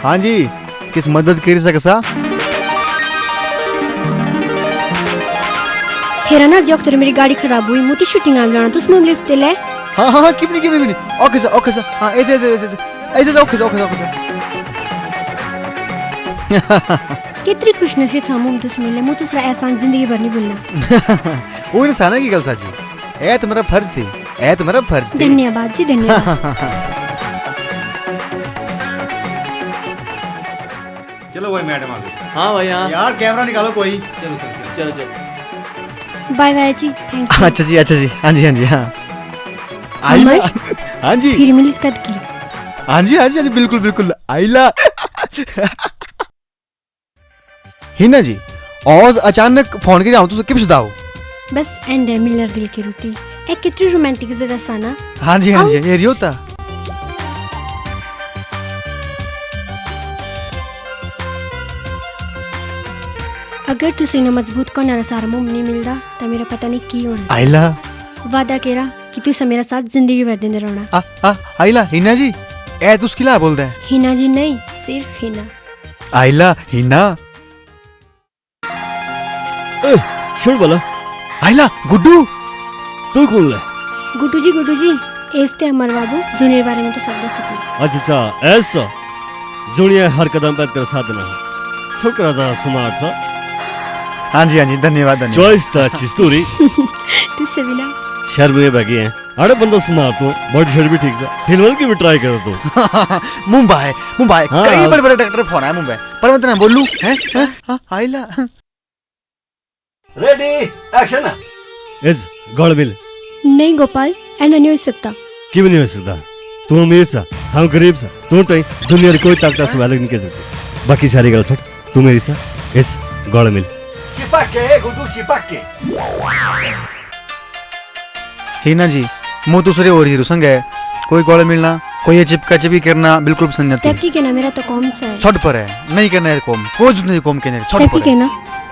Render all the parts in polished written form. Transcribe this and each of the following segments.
हाँ जी, किस मदद कर सकसा? हेरा ना जब तेरी मेरी गाड़ी खराब हुई मुझे शूटिंग आ जाना तो उसमें लिफ्ट ले। हाँ हाँ हाँ, कितनी कितनी कितनी ओके सा हाँ ऐसे ऐसे ऐसे ऐसे ओके सा कितनी खुशनसीब सामूम तुस मिले मुझे दूसरा एहसान जिंदगी भर नहीं भूलना। वो इंसान की गल साची ए तुम्हारा फर्ज थी धन्यवाद जी धन्यवाद। चलो भाई मैडम आ गई। हाँ भाई हाँ यार कैमरा निकालो कोई। चलो चलो चलो चलो चलो बाय बाय जी थैंक यू। अच्छा जी हाँ जी हाँ आइला हाँ जी फिर मिली कद की। हाँ जी बिल्कुल आइला। हिना जी और अचानक फोन के जाऊं तो किस दाओ बस एंड मिलर दिल की रोटी एक कितनी रोमांटिक जगह सा ना। हाँ जी ये रियोता अगर तुसी ना मजबूत करना सारा मुंह नहीं मिलता तो मेरा पता नहीं की होना। आइला वादा केरा कि तुसा मेरा साथ जिंदगी भर देंदे रहना। आइला हिना जी ए तू किला बोलदा है? हिना जी नहीं सिर्फ हिना। आइला हिना छोड़ बोला आइला गुड्डू तू कौन है? गुड्डू जी ऐसे हमारे बाबू जूनियर बारे में तो सब दस सके। अच्छा ऐसा जुनिया हर कदम पर तेरा साथ देना है छोकरा था स्मार्ट सा हाँ जी धन्यवाद चॉइस था अच्छी स्टोरी तुझसे मिला शर्म ये बाकी है अरे बंदा स्मार्ट हो बॉडी शेयर भी ठीक सा फिल्म की भी ट्राई कर दो। मुंबई हाँ, कई बड़े डायरेक्टर फोन है मुंबई पर मैं तेरे बोलूं हैं आइला ready action is God will नहीं गोपाल ऐना नहीं हो सकता। क्यों नहीं हो सकता तू अमीर सा हम गरीब सा तू तो दुनिया की कोई ताकत से अलग नहीं कर सकती बाकी सारी गल छोड़ तू मेरी सा इज गॉड विल चिपक के गुड्डू चिपक के हिना जी मु दूसरे और हीरो संग है कोई गोल मिलना कोई ये चिपका चिपकी करना बिल्कुल पसंद नहीं तब आती। ठीक है ना मेरा तो कौन सा है। छोट पर है नहीं करना है कॉम कोई जरूरत नहीं कॉम के नहीं छोट तब पर ठीक है ना।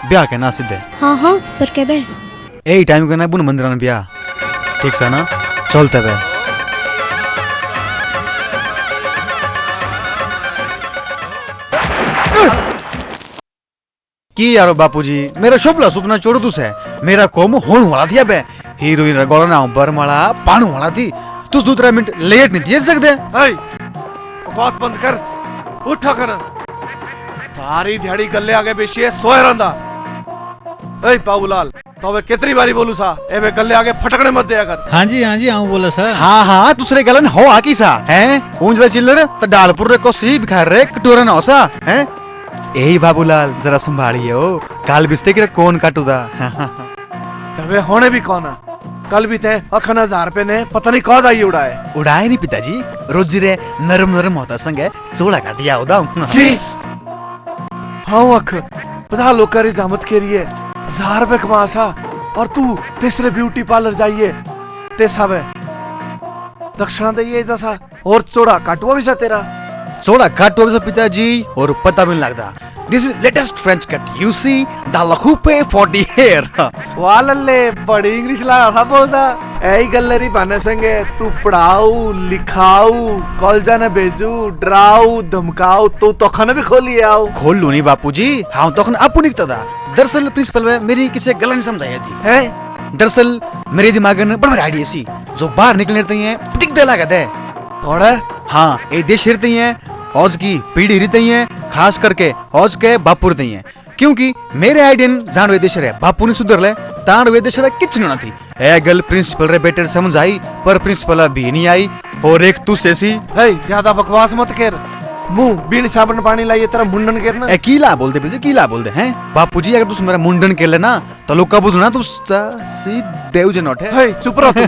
ब्याह के ना सीधे हाँ पर क्या बे यही टाइम करना है बुन मंदिर में ब्याह ठीक सा ना चलते बे की यारो बापूजी मेरा शुभला सुपना छोड़ दूस है मेरा कोम होने वाला थी अब हीरोइन रा गोला ना बरमाला पाणू वाला थी तू 2-3 मिनट लेट नहीं दे सकदे। बकवास बंद कर उठा कर सारी दिहाड़ी गल्ले आगे बेशी है सोए रंदा ए बाबूलाल तो वे कितनी बारी बोलू सा एवे गल्ले आगे फटकने मत दिया कर। हाँ जी आऊं बोला सर। हाँ दूसरे गलन हो आकी सा हैं ऊंजला चिल्लर त डालपुर रे को सी बिखार रे कटोरा ना सा हैं यही बाबूलाल जरा संभालिए हो काल बिस्ते के कौन काटूदा। तबे होने भी कौन है कल भी ते अखन 1000 रुपए ने पता नहीं कौन आई उड़ाए नहीं पिताजी रोजी रे नरम होता संग चोला काटिया उदा की हाँ अख 50 लोग करी जामत के लिए 1000 रुपए कमा सा और तू तीसरे ब्यूटी पार्लर जाइए ते सब दक्षिणा दे जैसा और चोड़ा काटुआ भी सा तेरा चोड़ा काटुआ भी सा पिताजी और पता भी नहीं लगता this is latest French cut you see the लखूपे फॉर द हेयर वालल्ले बड़ी इंग्लिश ला था बोलदा ऐई गल्लरी बने संगे तू पढ़ाऊ लिखाऊ कॉलेज ने भेजू डराऊ धमकाऊ तो खाने भी खोली आओ खोल लू नहीं बापूजी हाँ तो आपू निकता था दरअसल प्रिंसिपल में मेरी किसी गलत नहीं समझाई थी हैं दरअसल मेरे दिमाग में बड़ा आइडिया सी जो बाहर निकलने रहते हैं टिक दे लागत है और हाँ ये देश रहते हैं औज की पीढ़ी रहती है खास करके औज के बापू रहते हैं क्योंकि मेरे आइडियन जान वे देश रे बापू ने सुधर ले तान वे देश रे किच नहीं थी ए गल प्रिंसिपल रे बेटर समझ आई पर प्रिंसिपल भी नहीं आई और एक तू सेसी हे ज्यादा बकवास मत कर मुंह बीन साबुन पानी लाइए तेरा मुंडन करना ए कीला बोलते बेजे कीला बोलते हैं बापूजी अगर तू मेरा मुंडन कर लेना तो लोग का बुझना तू सी देव जे नॉट है हे चुप रहो तू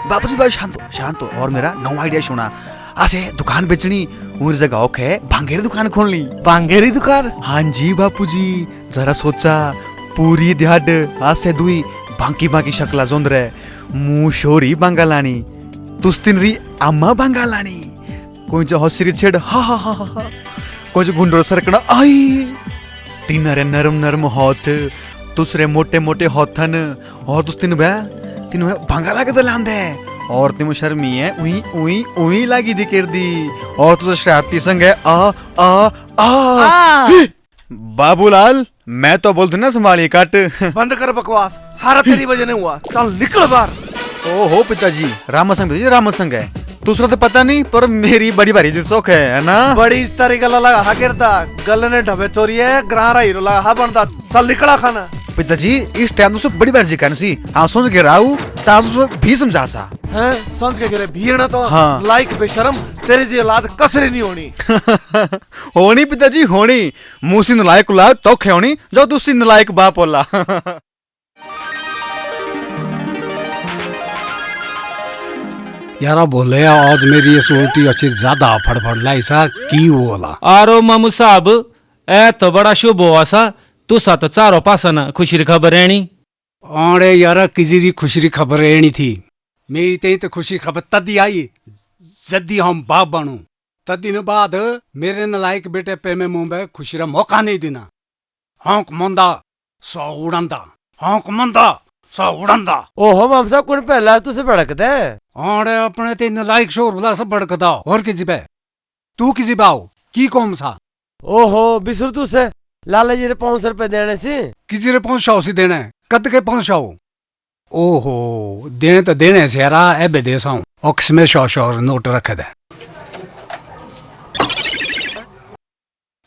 बापूजी भाई शांत हो और मेरा नो आइडिया सुना आसे दुकान बेचनी उर जगह औखे भांगेरी दुकान खोल ली भांगेरी दुकान हाँ जी बापूजी जरा सोचा पूरी दिहाड़ आज से दुई बांकी शक्ला जोंदरे मुंह शोरी बांगालानी तुस्तिनरी अम्मा बांगालानी कोई जो हौसरी छेड़ हा कोई जो गुंडोर सरकना आई तीनरे नरम हाथ दूसरे मोटे हाथन और तुस्तिन बे तीनों बांगाला के तो लांदे और तुम शर्मी है उही उही उही लागी दी कर दी और तू तो शरारती संग है आ बाबूलाल मैं तो बोल दूं ना संभालिए काट बंद कर बकवास, सारा तेरी वजह नहीं हुआ। चल निकल बाहर। ओहो पिताजी रामसंग पिताजी रामसंग है दूसरा तो पता नहीं पर मेरी बड़ी भारी जी शौक है ना। बड़ी इस तरह गला लगा हा गिरता गले ने ढबे चोरी है ग्राहरा हीरो लगा हा बनता। चल निकला खाना। पिताजी इस टाइम तो बड़ी बार जी कहना सी हाँ सोच के राहू ताब भी समझा सा हैं समझ के गिरे भीड़ तो हाँ। लाइक बेशरम तेरी जी औलाद कसरे नहीं होनी। होनी पिताजी होनी मुसी नलायक औलाद तो होनी जो दूसरी नलायक बाप होला। यारा बोले आज मेरी ये उल्टी अच्छी ज्यादा फड़फड़ लाई सा की बोला आरो मामू साहब ए तो बड़ा शुभ हुआ सा तू सात चारो पासन खुशी खबर रहनी। अरे यारा किसी की खुशी की खबर रहनी थी मेरी ते तो खुशी खबर तदी आई जदी हम बाप बनू तदी ने बाद मेरे नलायक बेटे पे में मुंह में खुशी रा मौका नहीं देना। हॉक मंदा सौ उड़ंदा हॉक मंदा सौ उड़ंदा। ओहो माम साहब कौन पहला तुझसे भड़कता है? अरे अपने ते नलायक शोर बुला सब भड़कदा और किसी पे तू किसी बाओ की कौन सा। ओहो बिसुर तू से लाला जी ने 500 रुपए देने से किसी रे 500 से देना है कद के 500। ओहो देने तो देने से यारा एबे दे साऊं ऑक्स में 100 नोट रखे दे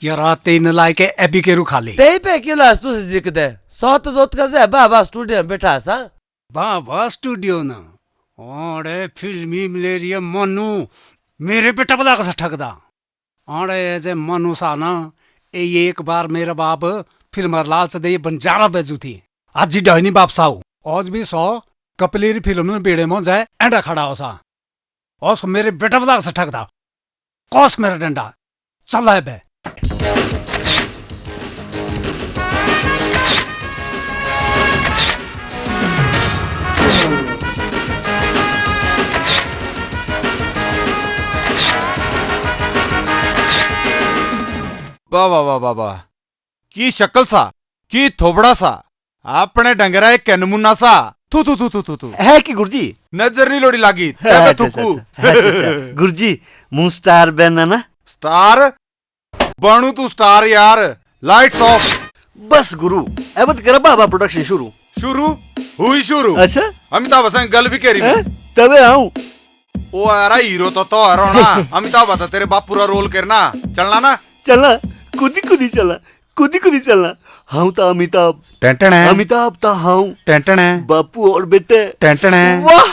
यारा तीन लाइक एबी के रू खाली ते पे क्यों लास तू से जिक दे 100 तो दोत का से बाबा स्टूडियो में बैठा सा बाबा स्टूडियो ना। अरे फिल्मी मलेरिया मनु मेरे बेटा बला का ठगदा। अरे जे मनु सा ना ये एक बार मेरा बाप फिल्म लाल से दे बंजारा बेजू थी आज जी डहनी बाप साऊ आज भी 100 कपलेरी फिल्म में बेड़े में जाए एंडा खड़ा हो सा और मेरे बेटा बला से ठगदा कौस मेरा डंडा चल है बे। वाह वाह वाह वाह वाह की शक्ल सा की थोबड़ा सा अपने डंगरा एक नमूना सा थू थू थू थू थू थू है कि गुरुजी नजर नहीं लोड़ी लागी अच्छा, थुकू गुरुजी मुंह स्टार बनना ना स्टार बनू तू स्टार यार लाइट्स ऑफ बस गुरु अब कर बाबा प्रोडक्शन शुरू शुरू हुई शुरू। अच्छा अमिताभ बच्चन गल भी करी तबे आऊं ओ यार हीरो तो है ना अमिताभ बता तेरे बाप पूरा रोल करना चलना ना चलना कुदी कुदी चलना हाँ तो अमिताभ टेंटन है अमिताभ तो हाँ टेंटन है बापू और बेटे टेंटन है। वाह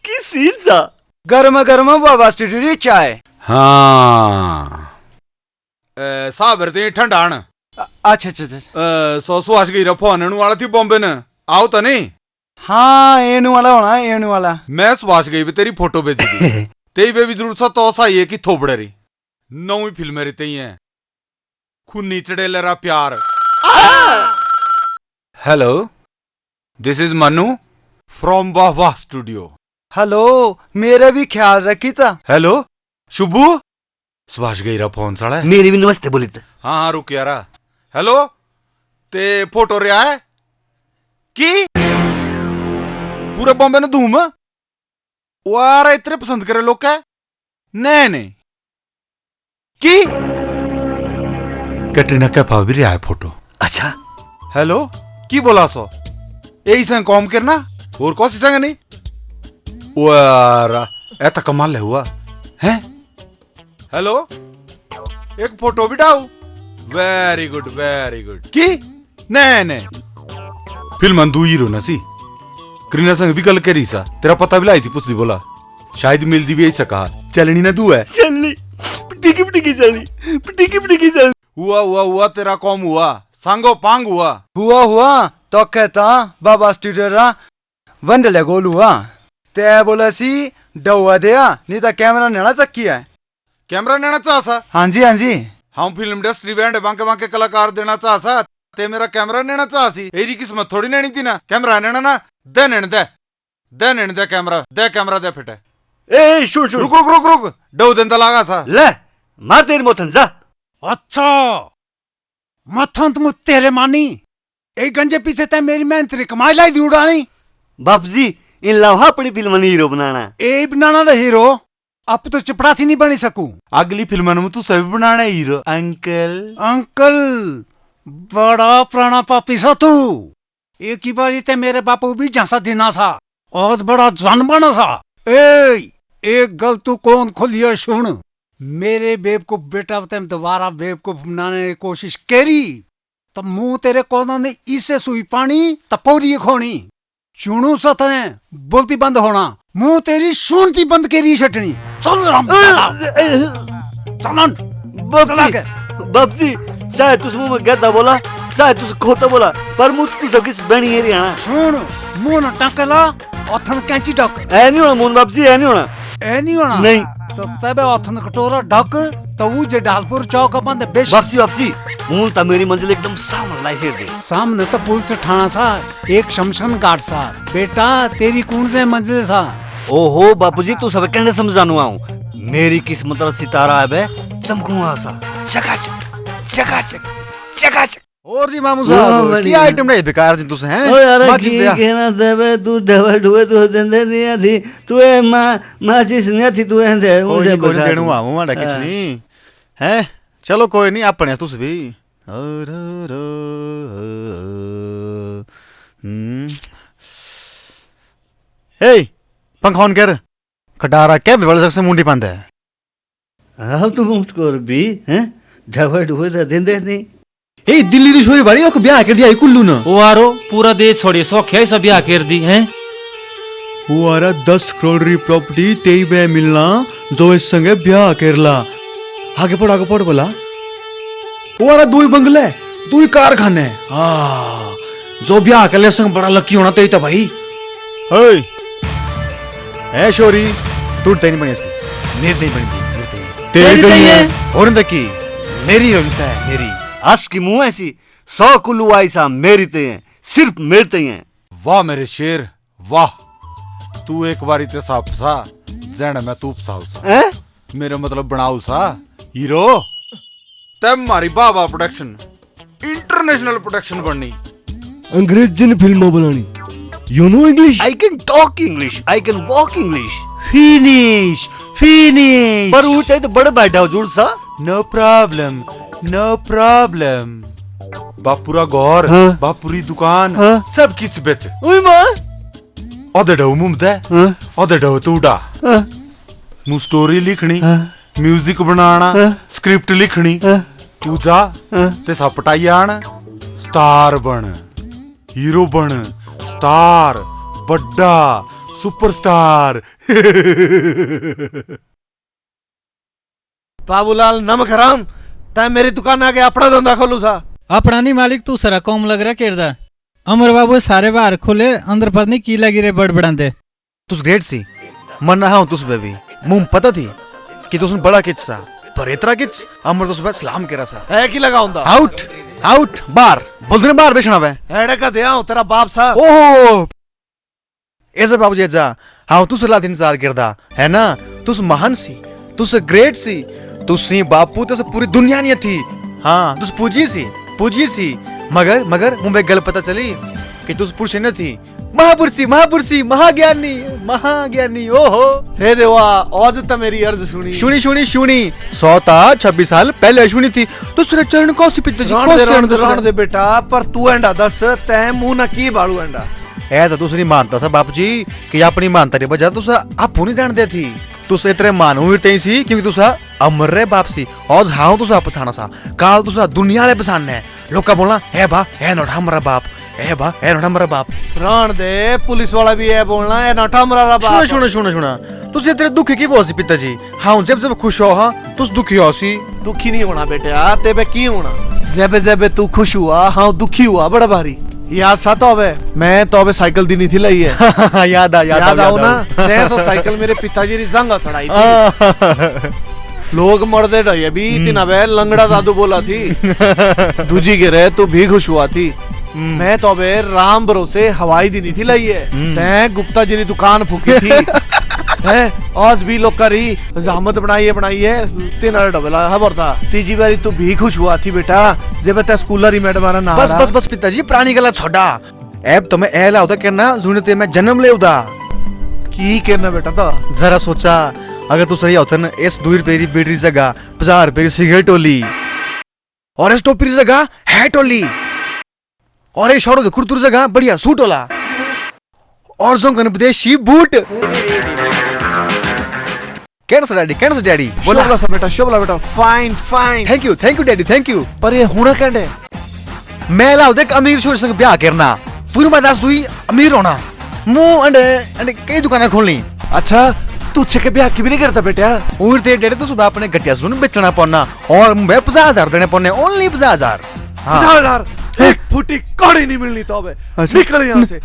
की सीन सा गर्मा गर्मा बाबा स्टूडियो चाय। हाँ साहब रते ठंडाण अच्छा अच्छा अच्छा सौ सुहास गई फोन वाला थी बॉम्बे ने आओ तो नहीं। हाँ एनु वाला होना एनु वाला मैं सुहास गई भी तेरी फोटो भेजी थी तेरी बेबी जरूर सा तो सा ये कि थोपड़े रही नवी फिल्में रहती ही हैं खूनी चड़ेलरा प्यार। Hello this is Manu from वाह वाह स्टूडियो। हेलो मेरा भी ख्याल रखी था। हेलो शुभू सुभाष गईरा फोन सड़ा है मेरी भी नमस्ते बोली था। हाँ रुक यारा हेलो ते फोटो रहा है की पूरे बॉम्बे ने धूम वारा इतने पसंद करे लोग क्या नहीं नहीं की कैटरीना कैफ भी रहा है फोटो। अच्छा हेलो की बोला सो यही संग कॉम करना और कौन सी संग नहीं वारा ऐसा कमाल है हुआ है। हेलो एक फोटो भी डाउ वेरी गुड की नहीं नहीं फिल्म दू हीरो ना सी करीना संग भी गल करी सा तेरा पता भी लाई थी पुछ दी बोला शायद मिल दी भी ऐसा कहा चलनी ना तू है चलनी पिटिकी चलनी हुआ तेरा कॉम हुआ सांगो पांग हुआ तो कहता बाबा स्टूडियो रा वंडले गोल हुआ ते बोला सी डवा दिया नहीं तो कैमरा नेना चक्की है कैमरा नेना चाह सा। हाँ जी हम फिल्म इंडस्ट्री बैंड बांके कलाकार देना चाह सा ते मेरा कैमरा नेना चाह सी एरी किस्मत थोड़ी नेनी थी ना कैमरा नेना ना दे कैमरा दे फिटे ए शुन रुक डो दिन तो लागा सा ले मार तेरी मोथन जा। अच्छा मथन तुम तेरे मानी एक गंजे पीछे तय मेरी मेहनत री कमाई लाई दी उड़ानी बाप जी इन लावा अपनी फिल्म में हीरो बनाना। ए बनाना रे हीरो, अब तो चपड़ासी नहीं बनी सकूं। अगली फिल्म में तू सभी बनाना है हीरो। अंकल अंकल बड़ा पुराना पापी सा तू। एक ही बार ते मेरे बापू भी झांसा देना सा, आज बड़ा जवान बना सा। एक गल तू कौन खोलिया सुन, मेरे बेवकूफ बेटा तेम दोबारा बेवकूफ बनाने की कोशिश करी तो मुंह तेरे कोना ने इससे सुई पानी तपोरी खोनी। चुनू सा तने बोलती बंद होना, मुंह तेरी सुनती बंद करी छटनी। चल राम चलन बापजी चाहे तुस मुंह में गद्दा बोला चाहे तुस खोता बोला, पर मुंह तू सब किस बनी है रियाना। सुन मुंह न टकला अथन कैंची डक। ऐ नहीं होना मुंह बापजी, ऐ नहीं होना। ए नहीं होना नहीं तो तबे अथन कटोरा ढक तो वो जे ढालपुर चौक बंद बेश। बापजी मुंह ता मेरी मंजिल एकदम सामने लाई फिर दे। सामने तो पुलिस थाना सा, एक शमशान घाट सा। बेटा तेरी कौन से मंजिल सा? ओहो बापूजी तू सब कहने समझानु आऊं, मेरी किस्मत का सितारा है बे चमकनुआ सा, चकाचक चकाचक चकाचक। और जी मामू साहब की आइटम नहीं बेकार जी तुसे हैं। ओ यार की कहना देबे तू डबल डुए तू देंदे नहीं थी, तू ए मां चीज नहीं थी तू एंदे मुझे कोई देणु आऊं माड़ा किछ नहीं है। चलो कोई नहीं अपने तुस भी। हे पंखा ऑन कर, खटारा क्या बेवल सकसे मुंडी पांद है। हां तू मुफ्त कर भी हैं, डबल डुए तो देंदे नहीं। ए दिल्ली दी छोरी बाड़ी ओके ब्याह कर दिया कुल्लू न। ओ आरो पूरा देश छोड़े सौख्या सब ब्याह कर दी हैं। वो आरा 10 करोड़ री प्रॉपर्टी तेई बे मिलना जो इस संगे ब्याह करला। आगे पढ़ बोला। वो आरा 2 बंगले 2 कारखाने। हाँ जो ब्याह कर ले संग बड़ा लकी होना तेई तो भाई। ओए ए छोरी तू तेरी बनी थी, मेरी तेई बनी थी, तेरी तेई है और न की मेरी रंस है मेरी। हंस की मुंह ऐसी 100 कुल्लू आईसा मेरी ते हैं, सिर्फ मेरे ते हैं। वाह मेरे शेर वाह, तू एक बारी ते सा फसा जण मैं तू फसाऊ सा। मेरा मतलब बनाऊ सा हीरो। तब मारी बाबा प्रोडक्शन इंटरनेशनल प्रोडक्शन बननी, अंग्रेजी फिल्मों बनानी। You know English? I can talk English, I can walk English. Finish finish. पर उठे तो बड़ा बैठा हो जुड़ सा। No problem no problem. बापूरा गौर बापूरी दुकान सब किच बेच। ओए मां ओदे डो मुमदे ओदे डो तूडा मु स्टोरी लिखनी, म्यूजिक बनाना, स्क्रिप्ट लिखनी। तू जा ते सपटाई आना, स्टार बन, हीरो बन, स्टार बड्डा सुपरस्टार। बाबूलाल नमक हराम, तै मेरी दुकान आके अपना धंधा खोलू सा। अपना नहीं मालिक तू सरा कौम लग रहा केरदा। अमर बाबू सारे बाहर खोले अंदर पता नहीं की लगी रे बड़बड़ांदे। तुस ग्रेट सी मन रहा हूं तुस बेबी मुंह पता थी कि तुस बड़ा किच सा पर इतना किच अमर तुस बस सलाम करा सा है की लगा हुंदा। आउट आउट बार बोलदे बार बेचना बे एड़े का दिया तेरा बाप सा। ओहो ऐसे बाबू जी जा हाँ तुस लात इंतजार करदा है ना। तुस महान सी, तुस ग्रेट सी, तुसी बापू तुस पूरी दुनिया नहीं थी। हाँ तुस पूजी सी मगर मगर मुंबई गल पता चली कि तुस पुरुष न थी, महापुरुषी महाज्ञानी। ओहो हे देवा आज तो मेरी अर्ज सुनी 26 साल पहले सुनी थी। तुसरे चरण को सिपित जी राण दे बेटा, पर तू एंडा दस तै मुंह न की बाड़ू एंडा। ए तो तुस नहीं मानता सा बापू जी कि अपनी मानता री वजह तुस आपू नहीं जानते थी। तुस इतने मानू ही सी क्योंकि तुसा अमर रे बाप सी। आज हाँ तुसा पछाना सा, काल तुसा दुनिया ले पछानना है। लोग बोलना है बा है नोटा हमारा बाप, है बा है नोटा हमारा बाप। राण दे पुलिस वाला भी है बोलना है नोटा हमारा बाप। सुना तुस इतने दुखी की बहुत सी पिताजी। हाँ जब खुश हो हाँ तुस दुखी हो सी। दुखी नहीं होना बेटा, तेबे की होना। जब तू खुश हुआ हाँ दुखी हुआ बड़ा भारी। याद सा तो अबे मैं तो अबे साइकिल दी नहीं थी लाई है। याद आओ ना जैसो साइकिल मेरे पिताजी री जंगा चढ़ाई थी। लोग मरदे रहे भी तीन अबे लंगड़ा दादू बोला थी। दूजी गिरे तू भी खुश हुआ थी। मैं तो अबे राम भरोसे हवाई दी नहीं थी लाई है। तै गुप्ता जी री दुकान फूकी थी। है आज भी लोग करी जहमत बनाई है तीन डबला खबर था। तीजी बारी तू भी खुश हुआ थी बेटा जब ते स्कूलरी मैडम ना। बस पिताजी प्राणी गला छोड़ा। अब तुम्हें एला होता करना सुनते मैं जन्म ले उदा की करना बेटा तो जरा सोचा अगर तू सही होता ना इस 2 रुपए की बीड़ी जगह 50 रुपए की सिगरेट होली और इस टोपी की जगह हैट होली और ये शॉर्ट कुर्तुर जगह बढ़िया सूट होला और जो विदेशी बूट कैसे डैडी शोभला सा बेटा, शोभला बेटा, fine fine. Thank you daddy thank you. पर ये होना कहने मैं लाओ देख अमीर छोर संग ब्याह करना पूरी मैं दस दुई अमीर होना मुंह अंडे अंडे कई दुकानें खोलनी। अच्छा तू छके ब्याह की भी नहीं करता बेटा? और ते डेढ़ तो सुबह अपने घटिया सुन बेचना पड़ना और मैं 50,000 देने पड़ने ओनली 50,000। हाँ एक फुटी कौड़ी नहीं मिलनी तो अब निकल यहाँ से,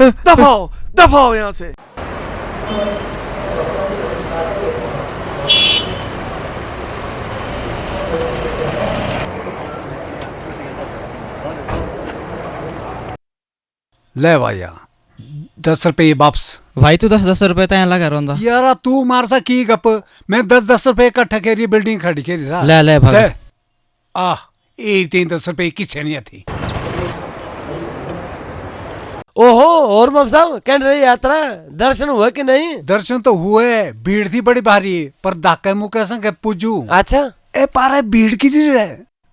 दफाओ यहाँ से। ले भैया 10 रुपये वापस। भाई तू 10-10 रुपए तो यहाँ लगा रोंदा यार तू मारसा की गप, मैं 10-10 रुपये इकट्ठा करी बिल्डिंग खड़ी करी सा। ले भाग दे आ 3-10 रुपये किसे नहीं थी। ओहो और मब साहब कह रही यात्रा दर्शन हुआ कि नहीं? दर्शन तो हुए, भीड़ थी बड़ी भारी पर धाके मुके संग पूजू। अच्छा ए पारे भीड़ की चीज है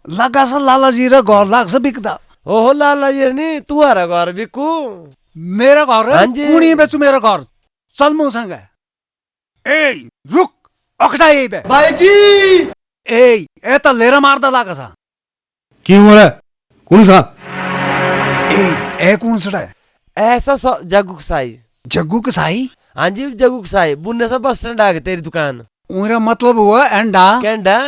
लगा सा लाला जी रा गौर लाग से बिकदा। ओहो लाला जी नहीं तू आ रहा घर बिकू मेरा घर हाँ जी। कुणी बेचू मेरा घर चल मुंह संग। ए रुक अखड़ा ए बे भाई जी ए तो लेरा मारदा लागा सा। क्यों हो रहा है? कौन सा ए कौन सड़ा है? ऐसा जग्गू कसाई। जग्गू कसाई? हाँ जी जग्गू कसाई बुन्ने सा बस स्टैंड आगे तेरी दुकान। मेरा मतलब हुआ एंडा कैंडा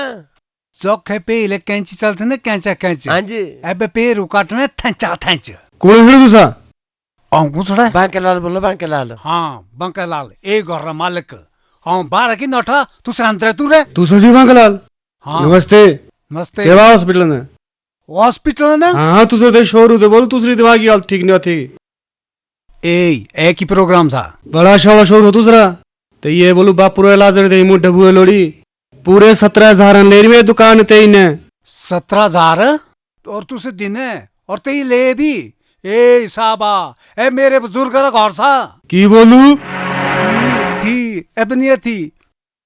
चौक है पे कैंची चलते ना कैंचा कैंच। हाँ जी एबे पेरू काटने थेंचा थेंच। कौन है दूसरा? कौन सड़ा है? बांकेलाल बोलो बांकेलाल। हाँ बंकेलाल ए घर मालिक। हाँ बारह की नौठा तू सांतरे तू रे। तू सजी बांकेलाल? हाँ नमस्ते। नमस्ते। केवा हॉस्पिटल में? हॉस्पिटल ना? हाँ तुझे तो शोर होते बोल दूसरी दिमाग की हालत ठीक नहीं होती। ए की प्रोग्राम था बड़ा शोर हो दूसरा तो ये बोलू बापुर इलाज दे मुंह डबुए लोड़ी पूरे 17,000 ले रही है दुकान ते ने। 17,000 और तुझसे दिन है और ते ले भी। ए साबा ए मेरे बुजुर्ग का घर सा की बोलू थी एबनिया थी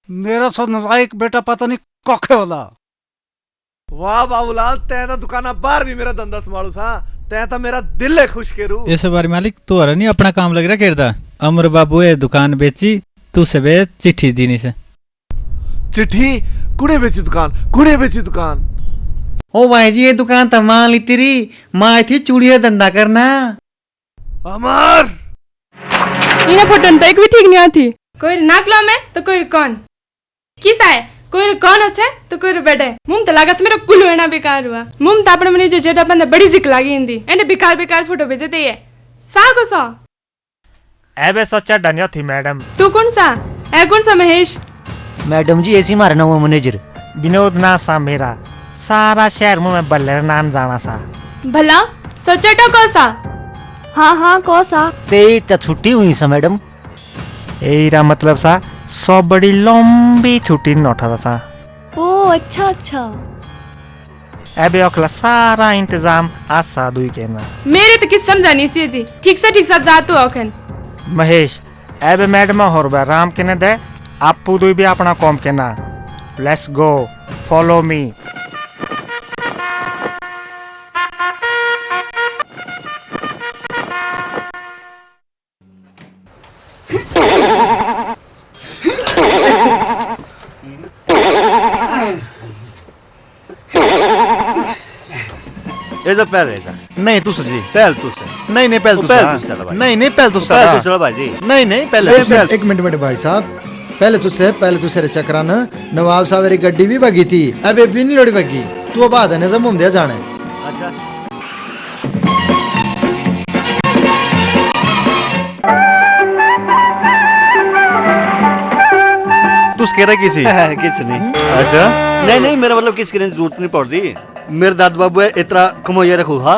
मेरा सनराइक बेटा पता नहीं कखे वाला। वाह बाबूलाल तै तो दुकाना बाहर भी मेरा धंधा संभालू सा, तै तो मेरा दिल है खुश करू। इस बार मालिक तो हर नहीं अपना काम लग रहा करदा। अमर बाबू ये दुकान बेची तू से बे चिट्ठी दीनी से। चिट्ठी कुड़े बेची दुकान? ओ भाई जी ये दुकान तमाम ली तेरी माँ थी चूड़िया धंधा करना। अमर इन्हें फोटो तो एक भी ठीक नहीं आती। कोई नाकला में तो कोई कौन किसा है कोई कौन अच्छे तो कोई बैठे मुम तो लागा से मेरा कुल होना बेकार हुआ। मुम तो अपने मने जो जेटा बंदा बड़ी जिक लागी हिंदी एंड बेकार फोटो भेजते है सा को सा। एबे सोचा डन्यो थी मैडम। तू कौन सा है? कौन सा महेश? मैडम जी ऐसी मारे ना वो मैनेजर विनोद ना सा मेरा सारा शहर में मैं बल्ले नाम जाना सा। भला सोचा तो कौन सा? हाँ कौन सा? ते तो छुट्टी हुई सा मैडम। एरा मतलब सा सौ बड़ी लंबी छुट्टी न उठा सा। ओ अच्छा। एबे अखला सारा इंतजाम आज सा दुई के ना। मेरे तो किस समझा नहीं सी जी ठीक से जा तू अखन। महेश एबे मैडम और बे राम के ने दे आप दुई भी अपना कॉम के ना। Let's go follow me. ये तो पहले था नहीं तू सजी पहल तू से नहीं पहल तू पहल तू चला भाई नहीं पहल तू पहल तू चला भाई जी नहीं पहले एक मिनट भाई साहब पहले तुझसे चक्राना नवाब साहब मेरी गड्डी भी भगी थी अबे भी नहीं लड़ी भगी तू बात है ना मुंह दे जाने। अच्छा तू कह रहा किसी किस नहीं अच्छा नहीं मेरा मतलब किस करने की जरूरत नहीं पड़ती। मेरे दादा बाबू इतना कमाइया रखो हा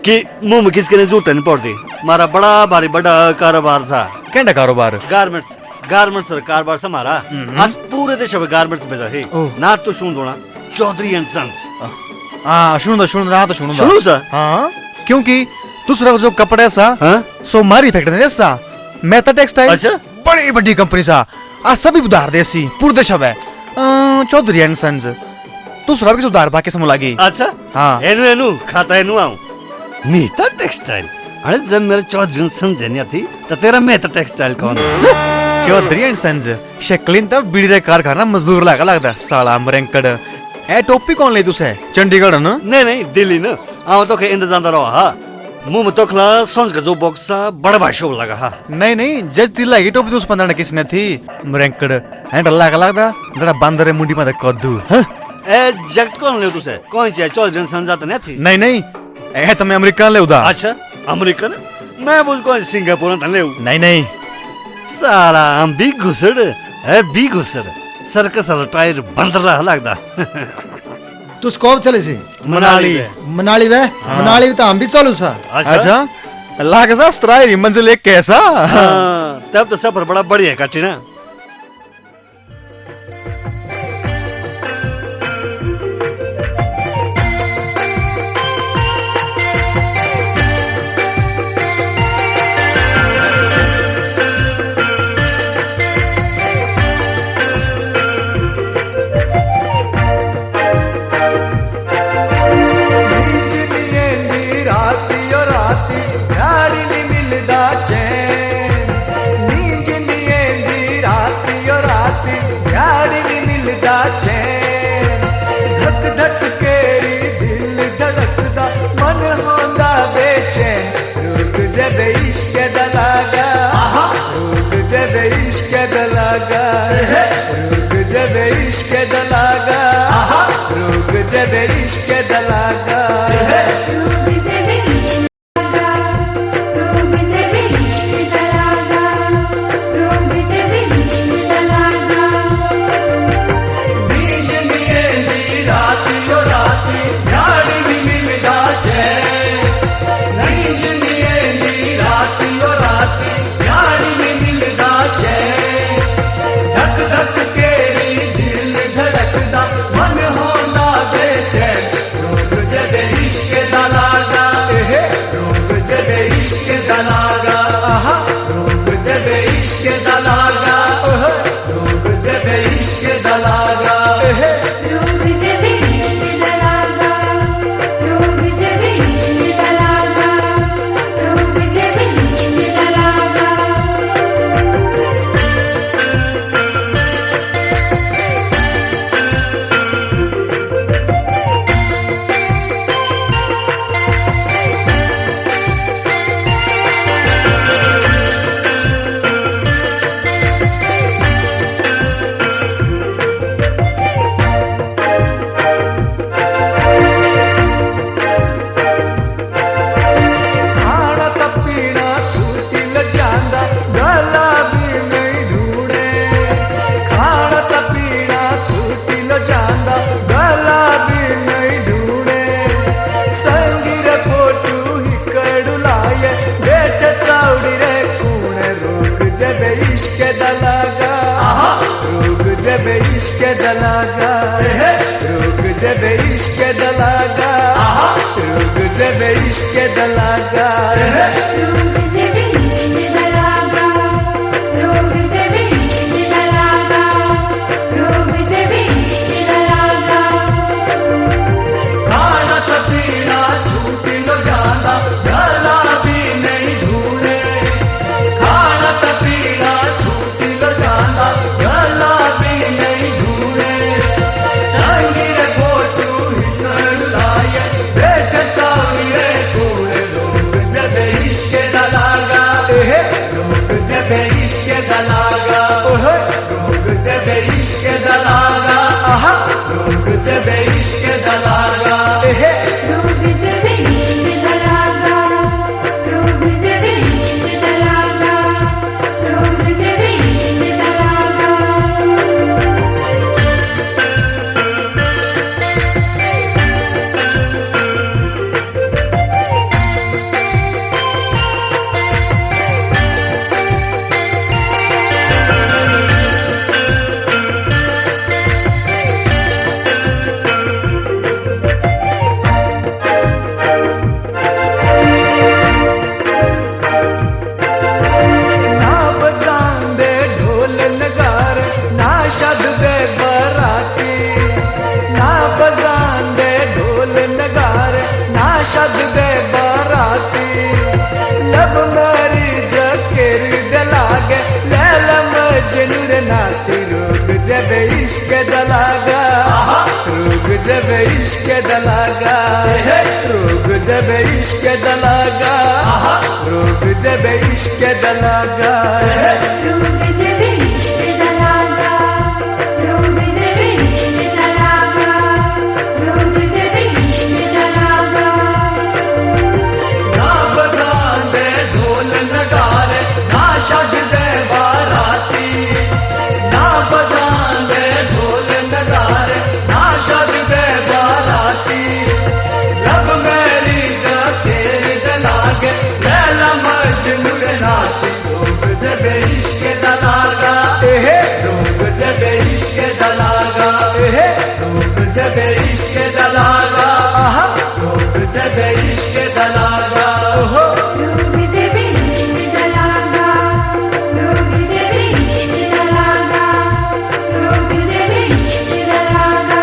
कि मुंह में किस करने की जरूरत नहीं पड़ती। मारा बड़ा भारी बड़ा कारोबार था। क्या कारोबार? गारमेंट्स कारोबार था हमारा। आज पूरे देश में गारमेंट्स बेचा है ना तो सुन दो ना चौधरी एंड सन्स। हाँ सुनो सुनो सर। हाँ क्योंकि दूसरा जो कपड़े सा हाँ? सो मारी फैक्ट्री सा मैं तो टेक्सटाइल अच्छा बड़ी बड़ी बड़ी कंपनी सा आ सभी उधार देसी पूरे देश है चौधरी एंड सन्स दूसरा भी उधार बाकी समूह लागी अच्छा हाँ एनु एनु खाता एनु आऊं मेहता टेक्सटाइल अरे जब मेरे चौधरी समझनिया थी तो तेरा मेहता टेक्सटाइल कौन चौधरी एंड सन्स शक्लिन तब बीड़ी कारखाना मजदूर लगा लगता साला मरेंकड़ ए टोपी कौन ले तुसे चंडीगढ़ ना नहीं नहीं दिल्ली ना आओ तो के इंतजार रहो हा मुंह में तो खला सोच का जो बॉक्स सा बड़ा भाषो लगा हा नहीं नहीं जज दिल्ला की टोपी दूस पंद्रह किसने थी मरेंकड़ एंड लगा लगता जरा बंदर मुंडी में कद्दू ए जगत कौन ले तुसे कौन चाहिए चौधरी संजात नहीं थी नहीं नहीं ए तो मैं अमेरिकन ले उदा अच्छा अमेरिकन मैं मुझको सिंगापुर ले नहीं नहीं सारा हम भी घुसड़ है भी घुसड़ सर्कस टायर बंद रहा लगता तू स्कोप चले सी मनाली मनाली वे मनाली तो हम भी चलू सा अच्छा लाग सा स्ट्राइरी मंजिल एक कैसा तब तो सफर बड़ा बढ़िया काटी ना जब इश्क दलागा रोग जब इश्क दलागा रोग जब इश्क दलागा रोग जब इश्क दलागा रोग जब इश्क दलागा रोग जब इश्क दलागा ना बजान दे ढोल नगारे ना शग दे बाराती ना बजान दे ढोल नगारे ना शग दे बाराती रब मेरी जाके दलागे लैला मजनू रे नाती रोग जब इश्क दलागा रोग जब इश्क दलागा रोग जब इश्क दलागा रोग जब इश्क दलागा रोग जब इश्क दलागा रोग जब इश्क दलागा रोग जब इश्क दलागा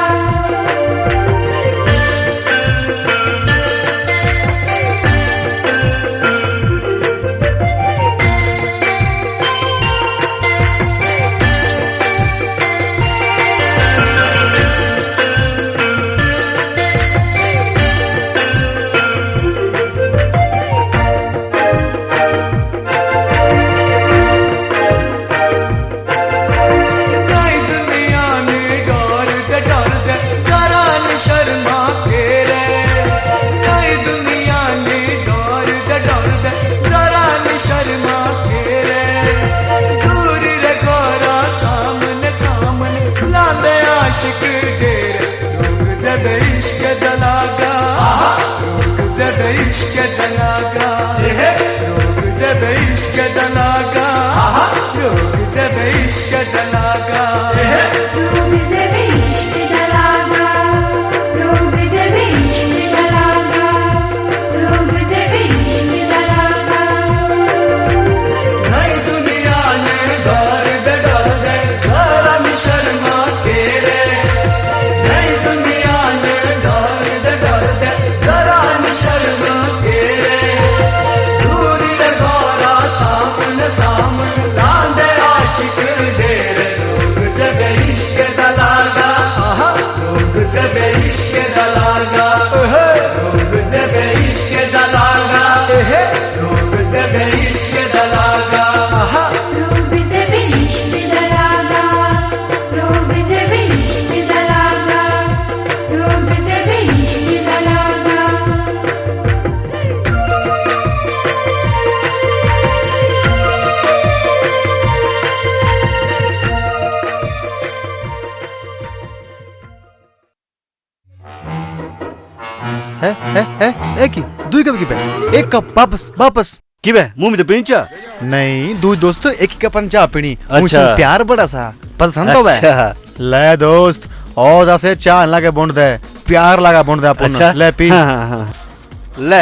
नई दुनिया ने डर दे जरा न शर्मा के रे नई दुनिया ने डर दे जरा न शर्मा के रे दूर रे गोरा सामने सामने लांदे आशिक डेरे रोग जब इश्क दलागा रोग जब इश्क दलागा रोग जब इश्क दलागा रोग जब इश्क दलागा रोग जब इश्क दलागा रोग जब इश्क दलागा रोग जब इश्क दलागा नई दुनिया ने डर दे जरा न शर्मा के रे नई दुनिया ने डर दे जरा न शर्मा के रे दूर रे गोरा सामने सामने लांदे आशिक डेरे रोग जब इश्क दलागा रोग जब इश्क दलागा रोग जब इश्क दलागा रोग जब इश्क दलागा रोग जब इश्क दलागा रोग जब इश्क दलागा रोग जब इश्क दलागा है की दुई कप की पे एक कप वापस वापस की बे मुंह में तो पीनी चा नहीं दू दोस्त एक ही कप चाह पीनी अच्छा। मुझसे प्यार बड़ा सा पसंद तो अच्छा। ले दोस्त और जैसे चाह लगे बूंद दे प्यार लगा बूंद दे अपन अच्छा। ले पी हाँ। ले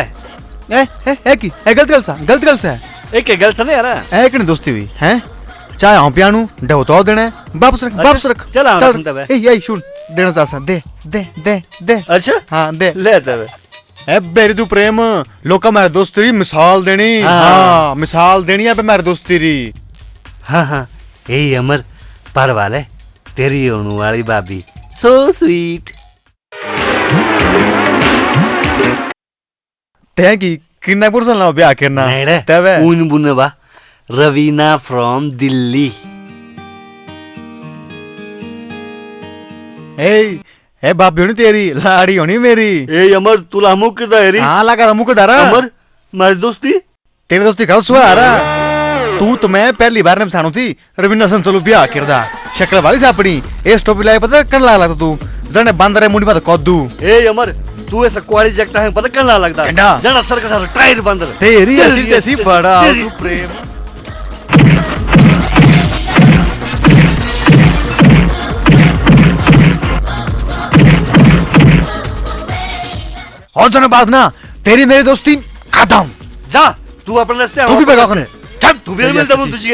ए की ए गलत गल सा एक गल से नहीं यार ए कने दोस्ती हुई हैं चाहे हम पियानू डो तो देना है वापस रख वापस रख चल आ रहा तब ए सुन देना सा दे दे दे दे अच्छा हाँ दे ले तब ए बेरी तू प्रेम लोका मेरे दोस्ती री मिसाल देनी हाँ मिसाल देनी है मेरे दोस्ती री हाँ यही अमर पर वाले तेरी होने वाली भाभी सो स्वीट ते की किन्ना पुरसन लाओ ब्याह करना नहीं रे तबे ऊन बुनवा रवीना फ्रॉम दिल्ली ए भाभी होनी तेरी लाड़ी होनी मेरी ए अमर तुला मुक दायरी हाँ लगा मुक दारा अमर मारी दोस्ती तेरी दोस्ती कब सुहा आ रहा तू तो मैं पहली बार ने पछाणू थी रवीना सन चलो ब्याह करदा शक्ल वाली से अपनी ए स्टोपी लाए पता कन लागला तू जने बंदरे मुंडी मत कद्दू ए अमर तू ऐसा क्वाली जगता है पता कन लगदा जना सर का सारा टायर बंदर तेरी ऐसी जैसी बड़ा तू प्रेम और जने बात ना तेरी मेरी दोस्ती खत्म जा तू अपने रास्ते तू भी बेगा कने चल तू भी मिलता हूं तुझे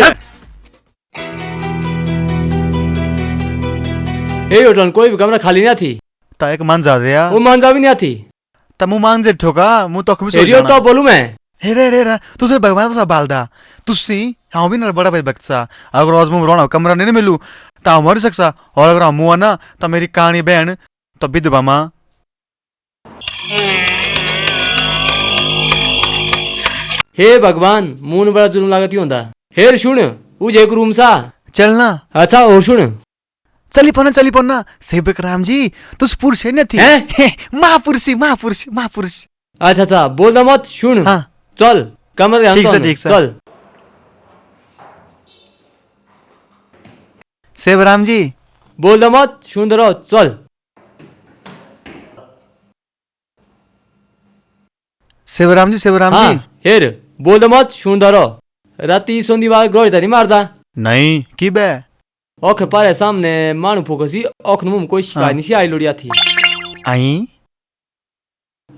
ए होटल कोई भी कमरा खाली नहीं थी ता एक मान जा दिया वो मान जा भी नहीं थी ता मु मान जे ठोका मु तो कभी एरियो तो बोलू मैं हे रे तू से भगवान तो बालदा तुसी हां भी ना बड़ा भाई बक्सा अगर आज मु रोना कमरा नहीं मिलू ता मर सकसा और अगर मु ना ता मेरी कहानी बहन तो विधवा माँ हे भगवान मून बड़ा जुल्म लागत ही होंदा हेर सुन उज एक रूम सा चलना अच्छा और सुन चली पन्ना सेवक राम जी तुझ पुरुष है न थी महापुरुषी महापुरुष महापुरुष अच्छा अच्छा बोल मत सुन हाँ चल कमर ठीक से चल सेवराम जी बोल मत सुन रहो चल सेवराम जी हेर बोल मत सुन रहो राती सोंदी बार ग्रोह तरी मारदा नहीं की बे ओख पारे सामने मानु फोकसी ओख मुम कोई शिकायत नहीं सी आई लोड़िया थी आई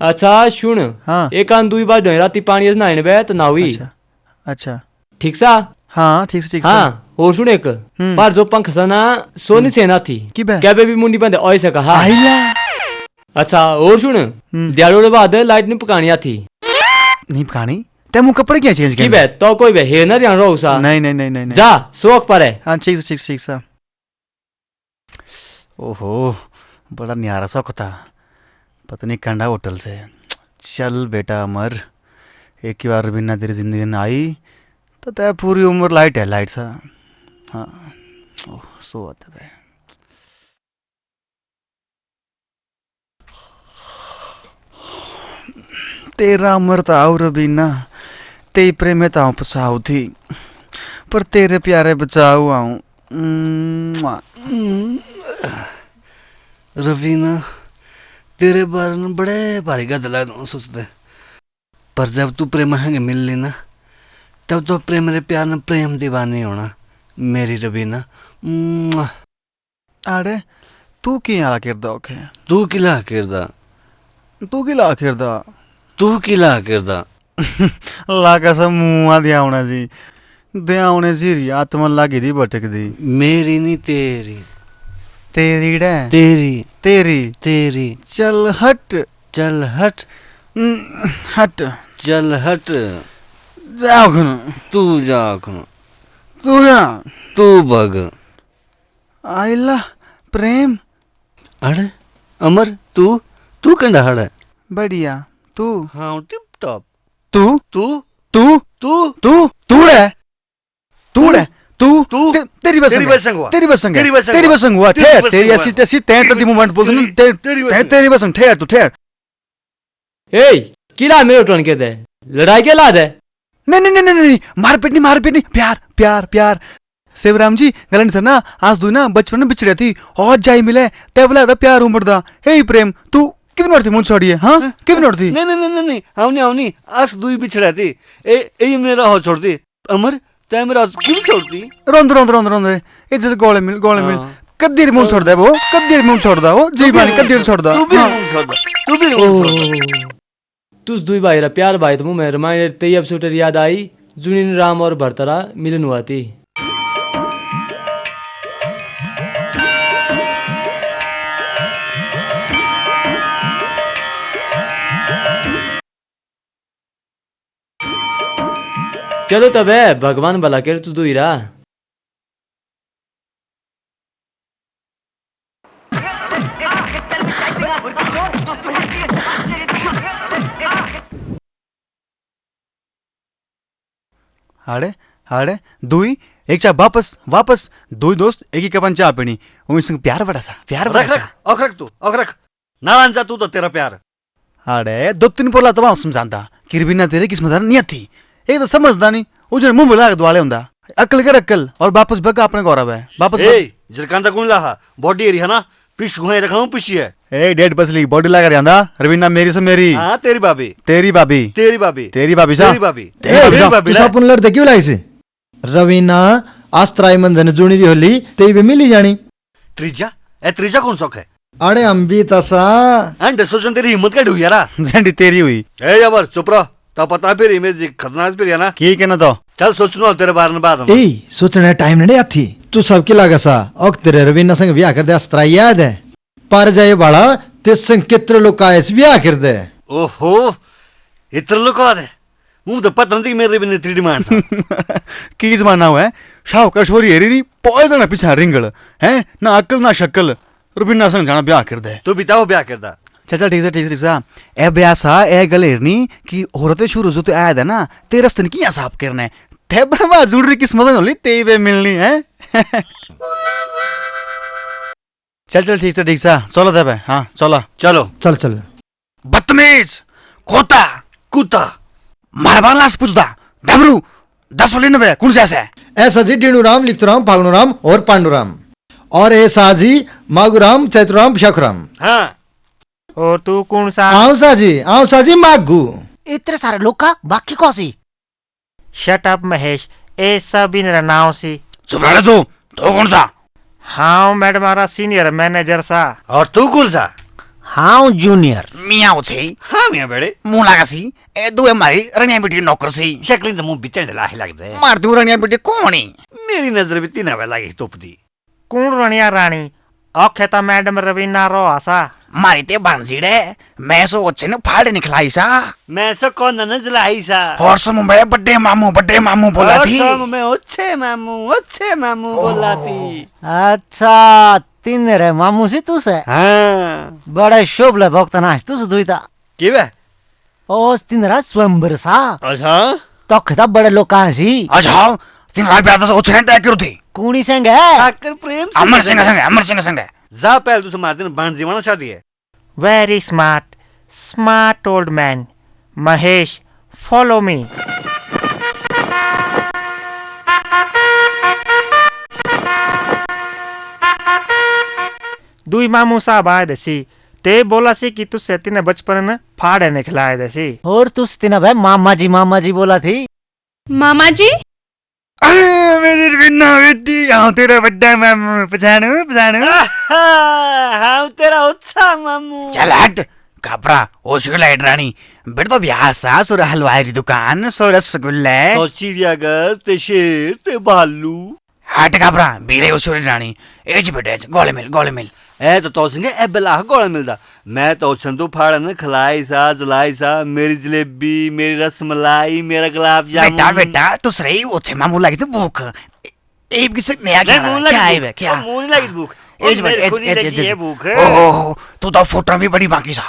अच्छा सुन हाँ एक आन दुई बार ढोई राती पानी नहाने बे तो ना हुई अच्छा ठीक सा हाँ ठीक से हाँ और सुन एक पर जो पंख सना सोनी सेना थी की बे क्या भी मुंडी बंदे ऐसे कहा आइला अच्छा और सुन दिहाड़ों बाद लाइट नहीं पकानी थी नहीं पकानी ते मुंह कपड़े क्या चेंज की बे तो कोई बे हे ना ध्यान रहो सा नहीं जा शौक पर है हाँ ठीक सा ओहो बड़ा न्यारा शौक था पता नहीं कंडा होटल से चल बेटा अमर एक ही बार बिना तेरी जिंदगी में आई तो तय पूरी उम्र लाइट है लाइट सा हाँ ओह सो आता है तेरा अमर था और बिना तेरी प्रेम में ताऊ पसाऊ थी पर तेरे प्यारे बचाऊ आऊं रवीना तेरे बारे में बड़े भारी गदला सोचते पर जब तू प्रेम हंगे मिल लेना तब तो प्रेम मेरे प्यार ने प्रेम दीवानी होना मेरी रवीना अरे तू किया किरदा ओके तू किला किरदा तू किला किरदा लागा सा मुआ दियावना जी दियावने जी आत्मा लागी दी भटक दी मेरी नहीं तेरी तेरी डे तेरी तेरी तेरी चल हट हट चल हट जाओ खनो तू जा खनो तू जा तू भग आइला प्रेम अरे अमर तू कंडा हड़ है बढ़िया तू हाँ टिप टॉप तू तू तू तू तू तू रे तू रे तू तू तेरी बस तेरी बस हुआ ठहर तेरी ऐसी तैसी तैं तो मूवमेंट बोल दूं तेरी बस ठहर तू ठहर ए किला मेरे टोन के दे लड़ाई के ला दे नहीं मारपीट नहीं प्यार सेवराम जी गलन सर ना आज तू ना बचपन में बिछड़े थी और जाई मिले तय बोला था प्यार उमड़ दा हे प्रेम तू किवन नोड़ती मुझ छोड़िए हाँ किवन नोड़ती नहीं आवनी आज दुई बिछड़ा थी ए मेरा हो छोड़ती अमर तय मेरा क्यों छोड़ती रोंद ये जैसे गोले मिल कद्दीर मुंह छोड़ दे वो कद्दीर मुंह छोड़ दा वो जी बानी कद्दीर छोड़ दा तू भी मुंह छोड़ दा तुझ दुई भाई रा प्यार भाई तो मैं रामायण तेई एपिसोड याद आई जुनिन राम और भरतरा मिलन हुआ थी चलो तब है भगवान भला कर तू दुई रहा हाड़े दुई एक चा वापस दुई दोस्त एक ही कपन चाह पीनी उन संग प्यार बड़ा सा रख ना जा तू तो तेरा प्यार हाड़े 2-3 पोला तो समझाता किरबिना तेरे किस्मत नहीं थी एक तो समझदा नहीं उजने मुंह बुला दुआले हुंदा अकल कर अकल और वापस बगा अपने गौरव है वापस जरकांदा कौन लाहा बॉडी एरी है ना पिछ गुहाई रखना पिछी है ए डेड पसली बॉडी लगा रहा रवीना मेरी से मेरी हां तेरी भाभी सा तू सापुन लड़ते क्यों लाई से रवीना आस्त्राई मंदन जुनी री होली तेई भी मिली जानी त्रिजा कौन सौक है अरे अंबी तसा अंडे सोचन तेरी हिम्मत का हुई यारा झंडी तेरी हुई ए यार चुप रहो तो पता फिर मेरी खतरनाक फिर है ना की कहना तो चल सोचनो तेरे बारे में बात ए सोचने टाइम नहीं आती तू सबकी लागा सा और तेरे रवीना संग ब्याह कर दे अस्त्राई याद है पर जाए बाड़ा ते संग कितने लोग का ऐसे ब्याह कर दे ओहो इतने लोग का दे मुंह तो पता नहीं मेरे भी नहीं डिमांड था की जमाना हुआ है शाह कशोरी हेरी नहीं पॉइजन पीछा रिंगल है ना अकल ना शक्ल रुबिना संग जाना ब्याह कर दे तू बिताओ ब्याह करदा चल ठीक है ए ब्याह सा ए गलेरनी कि औरतें शुरू से तो आया था ना ते रस्तन की साफ करने ते बाबा जुड़ किस्मत होली ते वे मिलनी है चल ठीक सा चलो तब हाँ चलो चल बदतमीज खोता कुत्ता मारबान लाश पूछदा डबरू 10 वाली 90 कौन से ऐसा है ऐसा जी डीणूराम लिखतुराम फागणुराम और पांडुराम और ऐसा जी मागुराम चैतुराम शखुराम। हाँ और तू कौन सा? आओ साजी मागू। इतने सारे लोग का बाकी कौन सी? शट अप महेश, ऐसा भी मेरा नाम सी। चुप रह तू, तो कौन सा? हाँ मैडम हमारा सीनियर मैनेजर सा। और तू कौन सा? हाँ जूनियर। मियाँ उछे। हाँ मियाँ बेड़े। मुँह लगा सी, ए दो हमारी रनिया बेटी नौकर सी। शक्ल तो मुँह बिचन लाहे लगते हैं। मार तू रनिया बेटी कौन है? मेरी नजर भी तीन लगी तोप दी। कौन रनिया रानी? औखे ता मैडम रवीना रो आसा। मारी ते बांसीड़े, मैं सो अच्छे ने फाड़ निकलाई सा। मैं सो कौन न जलाई सा। और सो मुंबई बड्डे मामू बोला थी। और सो मैं अच्छे मामू बोला थी। अच्छा तीन रे मामू सी तू से। हाँ बड़े शुभ ले भक्त नाच तू से दुईता। की बे? ओस तीन रा स्वयंवर सा। अच्छा तो खता बड़े लोग कहाँ सी? अच्छा तीन रात ब्याह से अच्छे ने तय करो थी। कौनी संग है? आकर प्रेम से। अमर सिंह संग है। जा पहले तू समार दिन बांध जीवाना शादी है। Very smart old man. Mahesh follow me. दुई मामू साहब आए दसी ते बोला सी कि तू सेती ने बचपन न फाड़े ने खिलाए दसी। और तू तीन भाई मामा जी बोला थी। मामा जी मेरी बिन्ना बेटी हाँ तेरा बड्डा मामू पहचानो हाँ तेरा अच्छा मामू। चल हट घबरा ओ लाइट रानी बेटा तो ब्याह सा सुर हलवाई की दुकान सो रसगुल्ले तो चिड़ियाघर ते शेर ते भालू। हट घबरा बीरे उसूरी रानी एज बेटे गोले मिल ए तो संगे ए बलाह गोले मिलदा। मैं तो छंदू फाड़न खलाई सा जलाई सा मेरी जलेबी मेरी रसमलाई मेरा गुलाब जामुन। बेटा तू सही ओछे मामू लगी तो भूख एक किसी नया क्या है क्या मुंह नहीं लगी भूख। एज बेटे ओहो तू तो फोटो भी बड़ी बाकी सा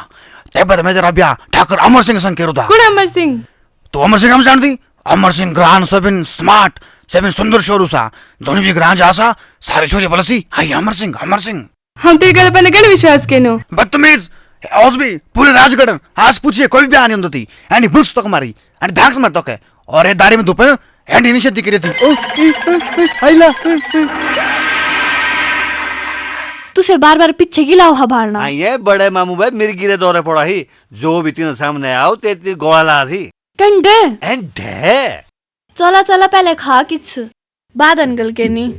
ते बद मैं जरा ब्याह ठाकुर अमर सिंह संग करो दा। कौन अमर सिंह? तो अमर सिंह हम जानती अमर सिंह ग्रान सेवन स्मार्ट सेवन सुंदर शोरू सा जोनी भी ग्रान जासा सारे छोरी बोलसी हाय अमर सिंह हम तेरे गल पर गण विश्वास केनो। बदतमीज औस भी पूरे राजगढ़ आज पूछिए कोई भी आने होती एंडी बुल्स तक मारी एंड धाक्स मार तक है और ये दाढ़ी में दोपहर एंडी निषेध दिख रही थी। आइला तुसे बार पीछे की लाओ हबारना। ये बड़े मामू भाई मेरी गिरे दौरे पड़ा ही जो भी तीनों सामने आओ ते गोला ला थी। कंडे एंडे चला पहले खा किच बाद अनगल के नी।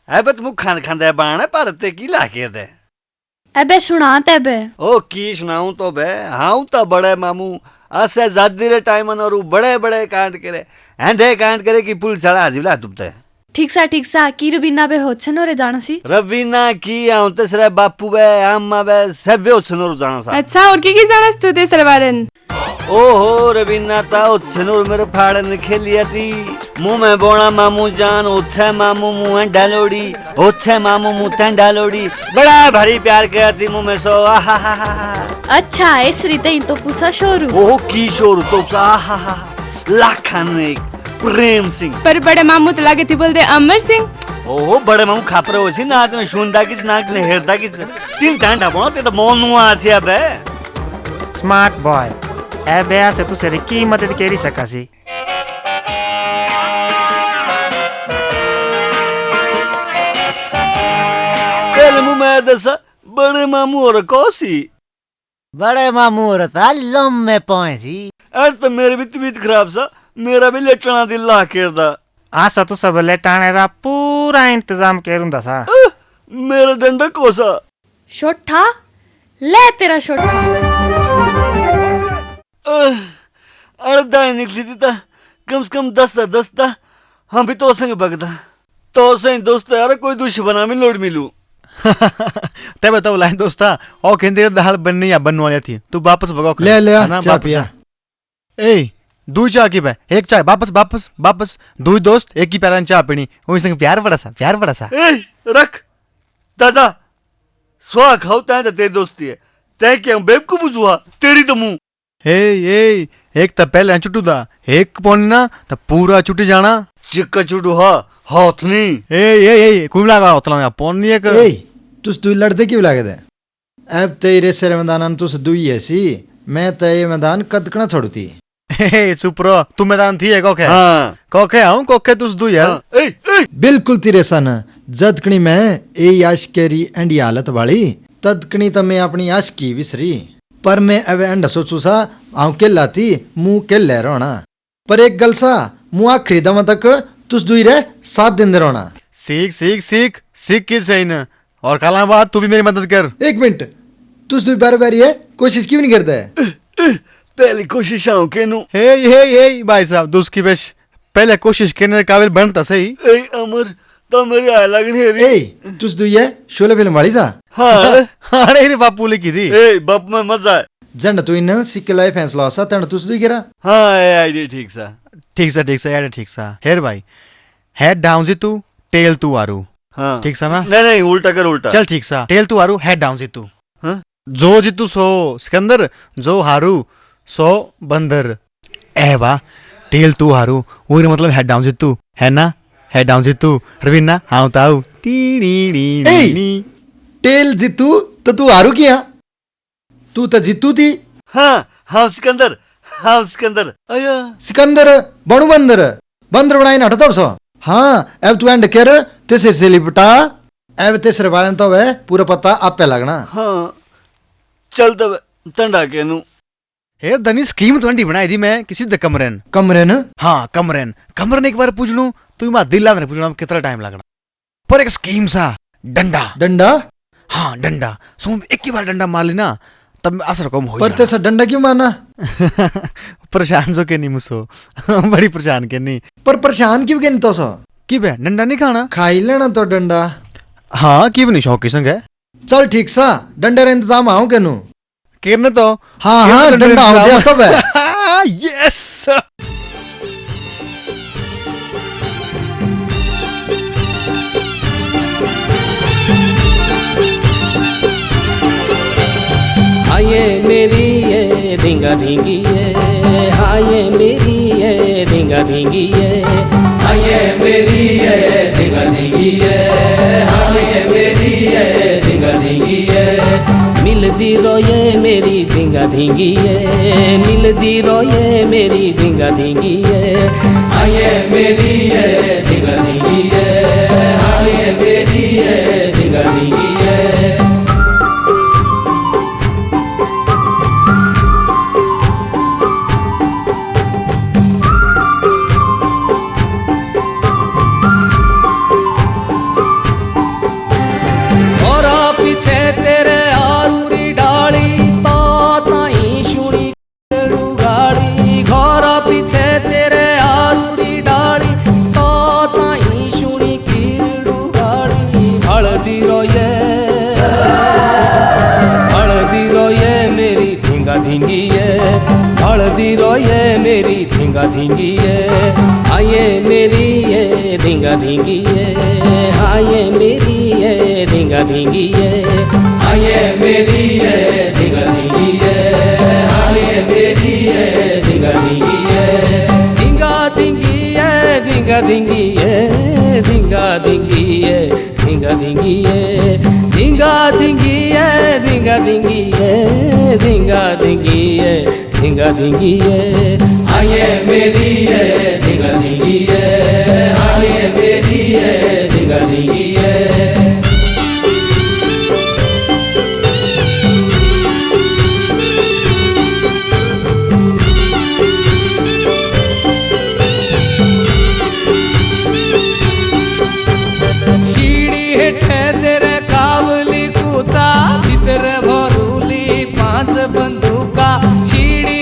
अबे तुम खान खांदे बाण पर ते की ला के दे। अबे सुना तेबे। ओ की सुनाऊं तो बे हाउ तो बड़े मामू असे जादी रे टाइम और बड़े कांड करे एंडे कांड करे कि पुल चढ़ा जिला तुमते। ठीक सा की रवीना बे होछन रे जाना सी। रवीना की आऊं तेसरे बापू बे अम्मा बे सब होछन रे जाना सा। अच्छा और की जानस तू तेसरे बारन? ओहो रवीना ता होछन मेरे फाड़न खेलिया थी मुंह में बोना मामू जान ओछे मामू मुंह डालोड़ी ओछे मामू मुंह डालोड़ी बड़ा भारी प्यार किया थी मुंह में सो अच्छा इस रीते तो पूछा शोरू। ओहो की शोरू तो लाखन प्रेम सिंह पर बड़े मामू तो लागे थी बोलते अमर सिंह। ओहो बड़े मामू खापरे होसी नाक ने सुनदा किस नाक ने हेरदा किस तीन टांडा बोना ते तो मोन नु आसी अबे। स्मार्ट बॉय ए बेया से तू सेरी की मदद केरी सकासी। तेरे मुंह में दसा बड़े मामू और कौसी बड़े मामू और था लम्बे पहुंची। अरे तो मेरे भी तबीयत खराब सा मेरा भी लेटना दिल ला केरदा। आसा तू सब लेटाने रा पूरा इंतजाम केरुंदा सा। मेरा डंडा कोसा शोठा ले तेरा शोठा। अर्धा निकली थी ता कम से कम 10 था हम भी तो संग बगदा तो से दोस्त यार कोई दुश्मना में लोड मिलू। तब बताओ लाइन दोस्ता और केंद्र दाल बनने या बनने वाली थी तू वापस भगाओ ले चाय पिया। ए दो चाय की बे एक चाय वापस दो दोस्त एक ही प्याला चाय पीनी वही संग प्यार बड़ा सा ए रख दादा स्वा खाओ तैं तो तेरी दोस्ती है तैं क्या बेवकूफ हुआ तेरी तो मुंह ए एक तो पहले चुटू दा एक पौनी ना तो पूरा चुटी जाना चिक्का चुटू हा हाथ नहीं ए कोई लगा होतला पौनी एक ए तुस दुई लड़ते क्यों लागे थे अब तेरे सिर मैदान तुस दुई है सी मैं तय मैदान कदकना छोड़ती सुप्रो तू मैदान थी है कोके हाँ कोके आऊं कोके तुस दुई है बिल्कुल तेरे सन जदकनी मैं ए आशकेरी एंडी हालत वाली तदकनी तो मैं अपनी आशकी विसरी पर मैं अब एंड सोचू सा आऊं के लाती मुंह के ले रोना पर एक गल सा मुंह आखिरी दम तक तुस दुई रे 7 दिन दे रोना सीख सीख सीख सीख किस सही न और कल बाद तू भी मेरी मदद कर एक मिनट तुस दुई बार बारी है कोशिश क्यों नहीं करता है पहली कोशिश आऊं के नु हे भाई साहब दोस्त की बेश पहले कोशिश करने के काबिल बनता सही ए अमर तो मेरी आय लगनी है ए तुस दुई है शोले फिल्म वाली सा हाँ अरे रे बापू लिखी थी ए बाप में मजा है जंड तू इन सिक्के फैसला सा तंड तुस दुई गिरा हाँ आईडी ठीक सा यार ठीक सा हेर भाई हेड डाउन जी तू टेल तू आरू हाँ ठीक सा ना नहीं उल्टा कर उल्टा चल ठीक सा टेल तू आरू हेड डाउन जी तू हाँ जो जीतू सो सिकंदर जो हारू सो बंदर ए बा टेल तू हारू वो मतलब हेड डाउन जीतू है ना हेड डाउन जीतू रवीना हाँ ताऊ टेल जीतू तो तू हारू किया तू तो जीतू थी हाँ सिकंदर आया सिकंदर बनू बंदर बनाई ना हटता सो हाँ अब तू एंड कर तेसर से लिपटा अब तेसरे बारे में तो वह पूरा पता आपे लगना हाँ चल तब तंडा के नु हेर धनी स्कीम तो बनाई थी मैं किसी दे कमरेन हाँ कमरेन एक बार पूछ लूं तू मां दिल लाने पूछना कितना टाइम लगना पर एक स्कीम सा डंडा हाँ डंडा सो एक ही बार डंडा मार लेना तब असर कम हो पर तेसा डंडा क्यों मारना परेशान जो के नहीं मुझसे बड़ी परेशान के नहीं पर परेशान क्यों के नहीं तो सो की बे डंडा नहीं खाना खाई लेना तो डंडा हाँ की भी नहीं शौक की संग है चल ठीक सा डंडे रे इंतजाम आऊं केनु किरने तो हाँ डंडा हो गया सब है यस हाये मेरी ये धिंगा धिंगी ये हाये मेरी ये धिंगा धिंगी ये हाये मेरी ये धिंगा धिंगी ये हाये मेरी ये धिंगा धिंगी ये मिलदी रोये मेरी धिंगा धिंगी ये मिलदी रोये मेरी धिंगा धिंगी ये हाये मेरी ये धिंगा धिंगी ये हाये मेरी ये धिंगा धिंगी ये हल्दी रोये मेरी धिंगा धिंगी ये आये मेरी ये धिंगा धिंगी ये आये मेरी ये धिंगा धिंगी ये आये मेरी ये धिंगा धिंगी ये आये मेरी ये धिंगा धिंगी ये धिंगा धिंगी ये धिंगा धिंगी ये धिंगा धिंगी ये धिंगा धिंगी ये धिंगा धिंगी ये धिंगा धिंगी ये धिंगा धिंगी ये धिंगा धिंगी ये आये मेरी ये धिंगा धिंगी ये आये मेरी ये धिंगा धिंगी ये बंदूका शीड़ी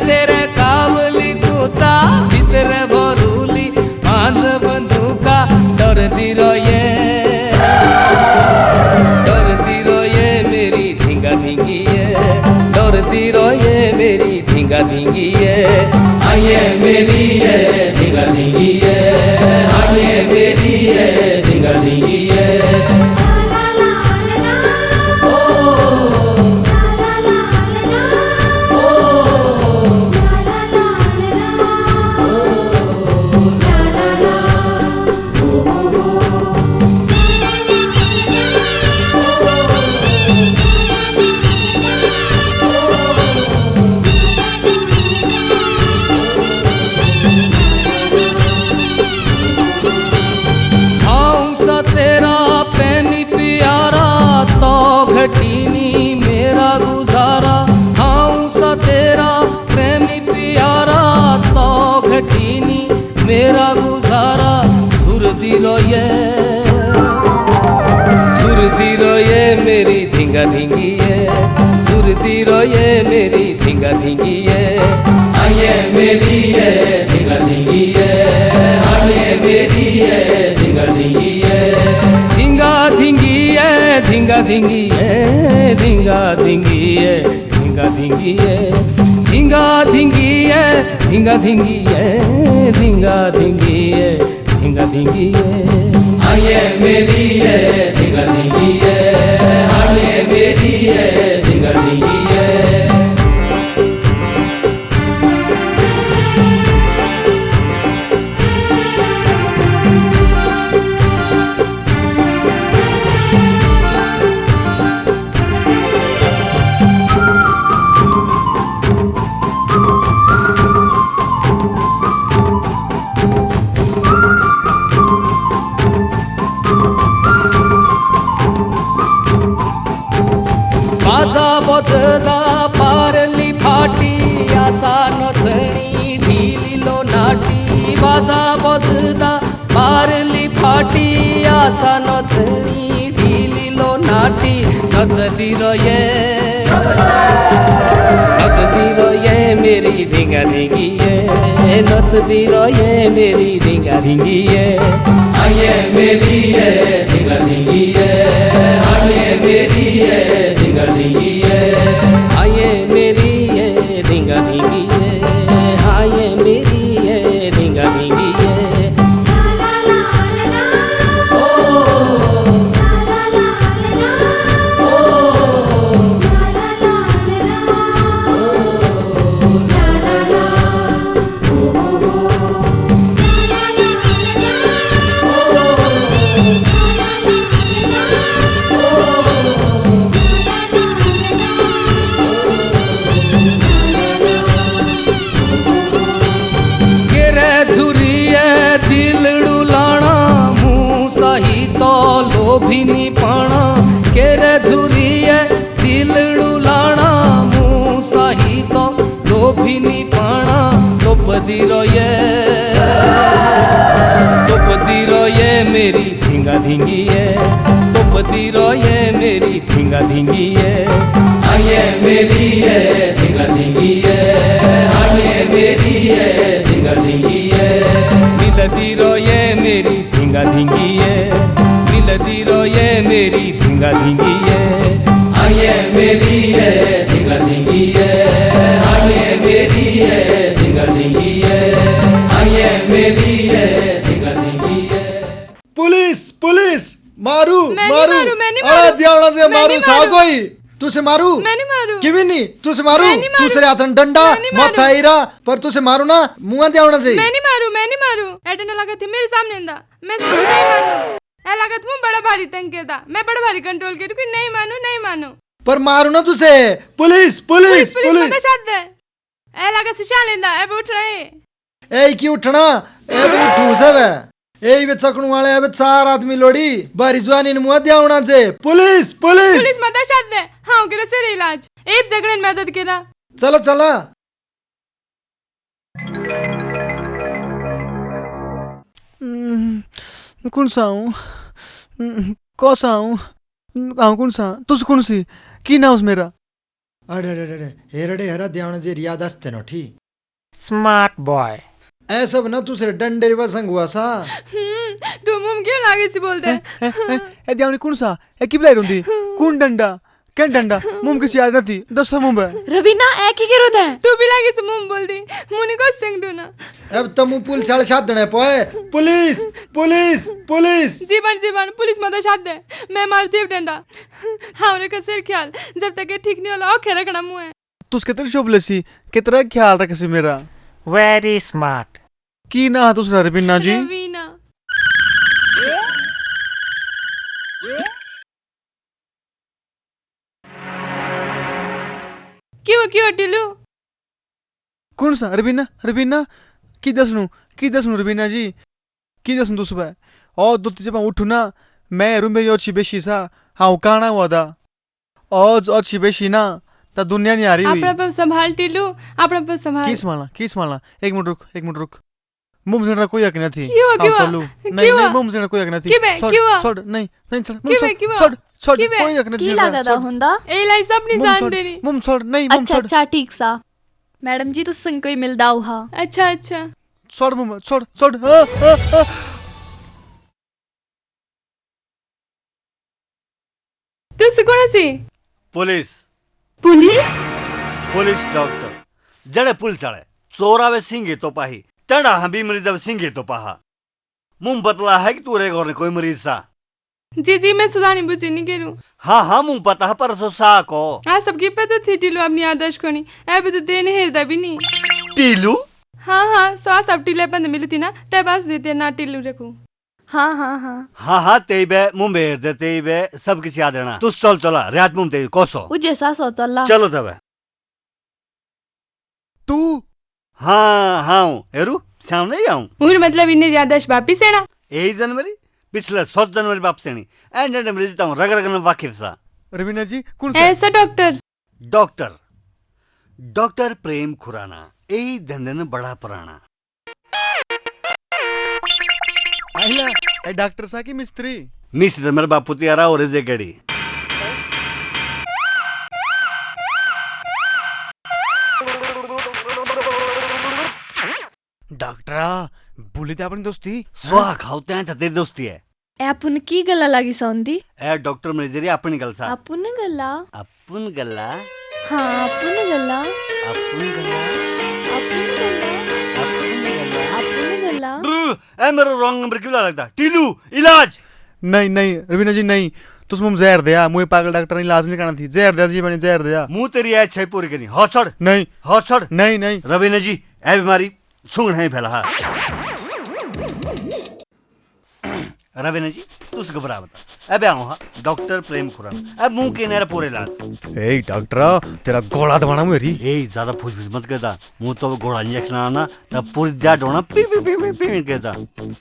तेरे कावली कुता भीतर भरूली पांच बंदूका डरती रोये मेरी धिंगा धिंगी है डरती रोये मेरी धिंगा धिंगी है आये मेरी है धिंगा धिंगी है आये मेरी है धिंगा धिंगी है मेरी धिंगा धिंगी है सुरती रोए मेरी धिंगा धिंगी है आइए मेरी है धिंगा धिंगी है आइए मेरी है धिंगा धिंगी है धिंगा धिंगी है धिंगा धिंगी है धिंगा धिंगी है धिंगा धिंगी है धिंगा धिंगी है धिंगा धिंगी है धिंगा धिंगी है धिंगा धिंगी है आइए मेरी है धिंगा धिंगी है आइए मेरी है धिंगा धिंगी है बाजा बजदा पारली फाटी आशा नचणी ढिलिलो नाटी बाजा बजदा पारली फाटी आशा नचणी ढिलिलो नाटी नचदी रहे मेरी धिंगा धिंगी है नचदी रहे मेरी धिंगा धिंगी है आइए मेरी है धिंगा धिंगी है आइए मेरी है धिंगा धिंगी है आइए मेरी है धिंगा धिंगी है आइए मेरी है धिंगा धिंगी है लोभिनी पाना केरे धुरिए दिलड़ू लाना मुँह सही तो लोभिनी पाना तोपदी रोये मेरी धिंगा धिंगी है तोपदी रोये मेरी धिंगा धिंगी है आइए मेरी है धिंगा धिंगी है आइए मेरी है धिंगा धिंगी है मिलती रोये मेरी धिंगा धिंगी है मिलती रोये मेरी धिंगा धिंगी है आइए मेरी है धिंगा धिंगी है आइए मेरी है धिंगा धिंगी है आइए मेरी है धिंगा धिंगी है पुलिस पुलिस मारू मैं मारू नहीं मारू, मैं नहीं अरे मारू। दियावड़ा से मैं मारू नहीं सा मारू। कोई तुसे मारू मैं नहीं मारू किवी नहीं तुसे मारू मैं नहीं मारू। दूसरे हाथन डंडा मैं नहीं मारू। मथा हीरा पर तुसे मारू ना मुंह दियावड़ा से मैं नहीं मारू एटने लगा थी मेरे सामने इंदा मैं सच्ची नहीं मानू ए लागत मुंह बड़ा भारी तंग केदा मैं बड़ा भारी कंट्रोल करू कि नहीं मानू पर मारू ना तुसे पुलिस पुलिस पुलिस मत छाड़ दे ए लागत से शान लेंदा ए उठ रहे ए की उठना ए तो उठू सब है ए वे चकणू वाले अब चार आदमी लोड़ी बारी जवानी ने मुंह दियावड़ा से पुलिस पुलिस पुलिस मत छाड़ दे हां केरे से इलाज एक जगड़न मदद केरा चलो चला कौन सा हूँ कौसा हूँ कौन सा तुझ कौन सी की नाउस मेरा अरे अरे अरे हेरड़े हरा दियावड़ा जे रियाद असते नो ठीक स्मार्ट बॉय ऐसा ना दूसरे डंडे रिवा संग हुआ सा तू मुंह क्यों लागे सी बोलते ए दियावनी कौन सा ए की बुलाई रुंदी कौन डंडा क्या डंडा मुंह किसी याद नहीं दस मुंह है रवीना ए की गिरोद है तू भी लागे से मुंह बोल दी मुनी को सिंग ना अब तमु पुलिस वाले साथ देने पोए पुलिस पुलिस पुलिस जीवन पुलिस मत छाड़ दे मैं मारती हूँ डंडा हाँ का सिर ख्याल जब तक ये ठीक नहीं होला औखे रखना मुँह है तू कितने शोभलेसी कितना ख्याल रखे मेरा वेरी स्मार्ट की ना दूसरा रवीना जी रवीना क्यों टिलू कौन सा रवीना रवीना की दसनू रवीना जी की दसनू तू सुबह और दो तीन उठू ना मैं रूम मेरी अच्छी बेशी सा हाँ काना हुआ था और अच्छी बेशी ना ता दुनिया नहीं आ रही हुई अपना पर संभाल टिलू अपना पर संभाल की संभालना एक मिनट रुक मुंह से कोई हक नहीं थी क्यों चलू नहीं मुंह से कोई हक नहीं थी छोड़ नहीं छोड़ छोड़ की वे? कोई अखने की लगा दा हुंदा ए लाई सब नहीं जान देनी मुम छोड़ नहीं मुम अच्छा छोड़ अच्छा ठीक सा मैडम जी तुस संग कोई मिलदा हुआ अच्छा अच्छा छोड़ मुम छोड़ छोड़ हाँ। तुस कौन सी पुलिस पुलिस पुलिस डॉक्टर जड़े पुलिस आले चोरावे सिंगे तो पाही तड़ा हम भी मरीज सिंगे तो पाहा मुंह बतला है कि तू रे और कोई मरीज सा जी जी मैं सुजानी बुझी नहीं करूं हाँ हाँ मुंह पता है पर सो सा को हाँ सबकी पता थी टीलू अपनी आदर्श को नहीं अब तो देने हेरदा भी नहीं टीलू हाँ हाँ सौ सब टीले बंद मिली थी ना ते पास देते ना टीलू रखूं हाँ हाँ हाँ हाँ हाँ तेईबे मुंबई दे तेईबे सब किसी याद रहना तू चल चला रात मुंह तेई कोसो उ जैसा सोचला चलो तब तू हाँ हाँ हेरू सामने ही आऊं उन मतलब इन्हें याददाश्त वापिस है ना 1 जनवरी पिछले 7 जनवरी वापस आनी एंड एंड मरीज ताऊ रग रग न वाकिफ सा रवीना जी कौन ऐसा डॉक्टर डॉक्टर डॉक्टर प्रेम खुराना यही धंधे ने बड़ा पुराना आइला ए डॉक्टर सा की मिस्त्री मिस्त्री तो मेरे बापू तियारा और जे गड़ी डॉक्टरा बोली थी अपनी दोस्ती सुहा खाते हैं तेरी दोस्ती है अपन की गला लगी सौंदी ए डॉक्टर मरीजरी अपनी गल सा अपन गला अपन गल्ला हाँ अपन गला अपन गल्ला अपन गला अपन गल्ला अपन गला ए मेरा रॉन्ग नंबर क्यों लगता टीलू इलाज नहीं नहीं रवीना जी नहीं तुस मुझे जहर दिया मुझे पागल डॉक्टर ने इलाज नहीं करना थी जहर दिया जी मैंने जहर दिया मुंह तेरी ऐ छै पूरी करनी हो छोड़ नहीं हो छोड़ नहीं नहीं रवीना जी ए बीमारी सुंगड़ है फैला रवीना जी तुस घबरा बता अब आऊं हां डॉक्टर प्रेम खुराना अब मुंह के नेरा पूरे इलाज ए डॉक्टरा तेरा गोला दबाना मेरी ए ज्यादा फुस मत करदा मुंह तो गोला इंजेक्शन आना तब पूरी दिया डोना पी पी पी पी पी करदा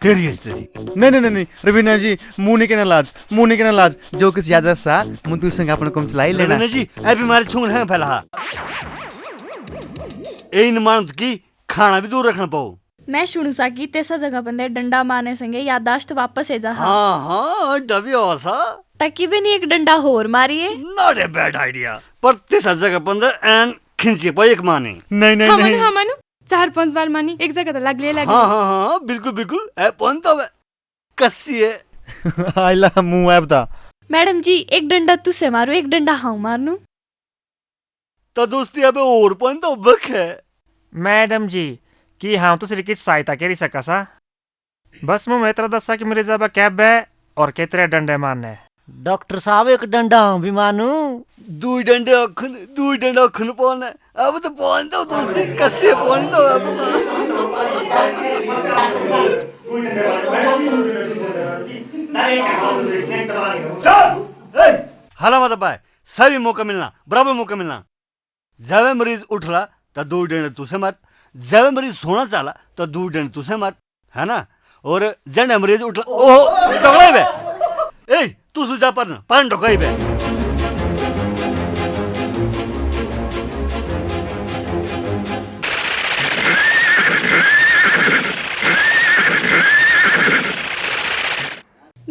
तेरी स्थिति नहीं नहीं नहीं रवीना जी मुंह नहीं कहना इलाज मुंह नहीं कहना इलाज जो किस याद सा मुझ तू संग अपन कम चलाई लेना रवीना जी ए बीमारी सुंगड़ है फैला ए न मान की खाना भी दूर रखना पाओ मैं शुणू सा की तेसा जगह बंदे डंडा मारने संगे यादाश्त वापस है जा हाँ हाँ डबी हो सा तकी भी नहीं एक डंडा होर मारिए नॉट ए बैड आइडिया पर तेसा जगह बंदे एंड खिंचे पाई एक माने नहीं नहीं नहीं हाँ मानू 4-5 बार मानी एक जगह तो लग ले लगे हाँ हाँ हाँ बिल्कुल बिल्कुल ए पॉइंट तो कस्सी है आइला मुंह है बता मैडम जी एक डंडा तुसे मारू एक डंडा हाँ मारनू तो दोस्ती अब और पॉइंट तो बक है मैडम जी कि हाँ तुसरी किस सहायता करी सका सा बस मुँह में इतना दसा कि मेरे जब कैब है और कितने डंडे मारने डॉक्टर साहब एक डंडा भी मानू दुई डंडे अखन पौन है अब तो पौन तो दोस्ती कस्से पौन तो अब तो हाला मत पाए सभी मौका मिलना बराबर मौका मिलना जब मरीज उठला तो 2 डंडे तुसे मत जब मरीज सोना चाला तो 2 डंडे तुसे मत है ना और जंडे मरीज उठला ओहो डगड़े बे ए तू सुजा पर पान ढोकाई बे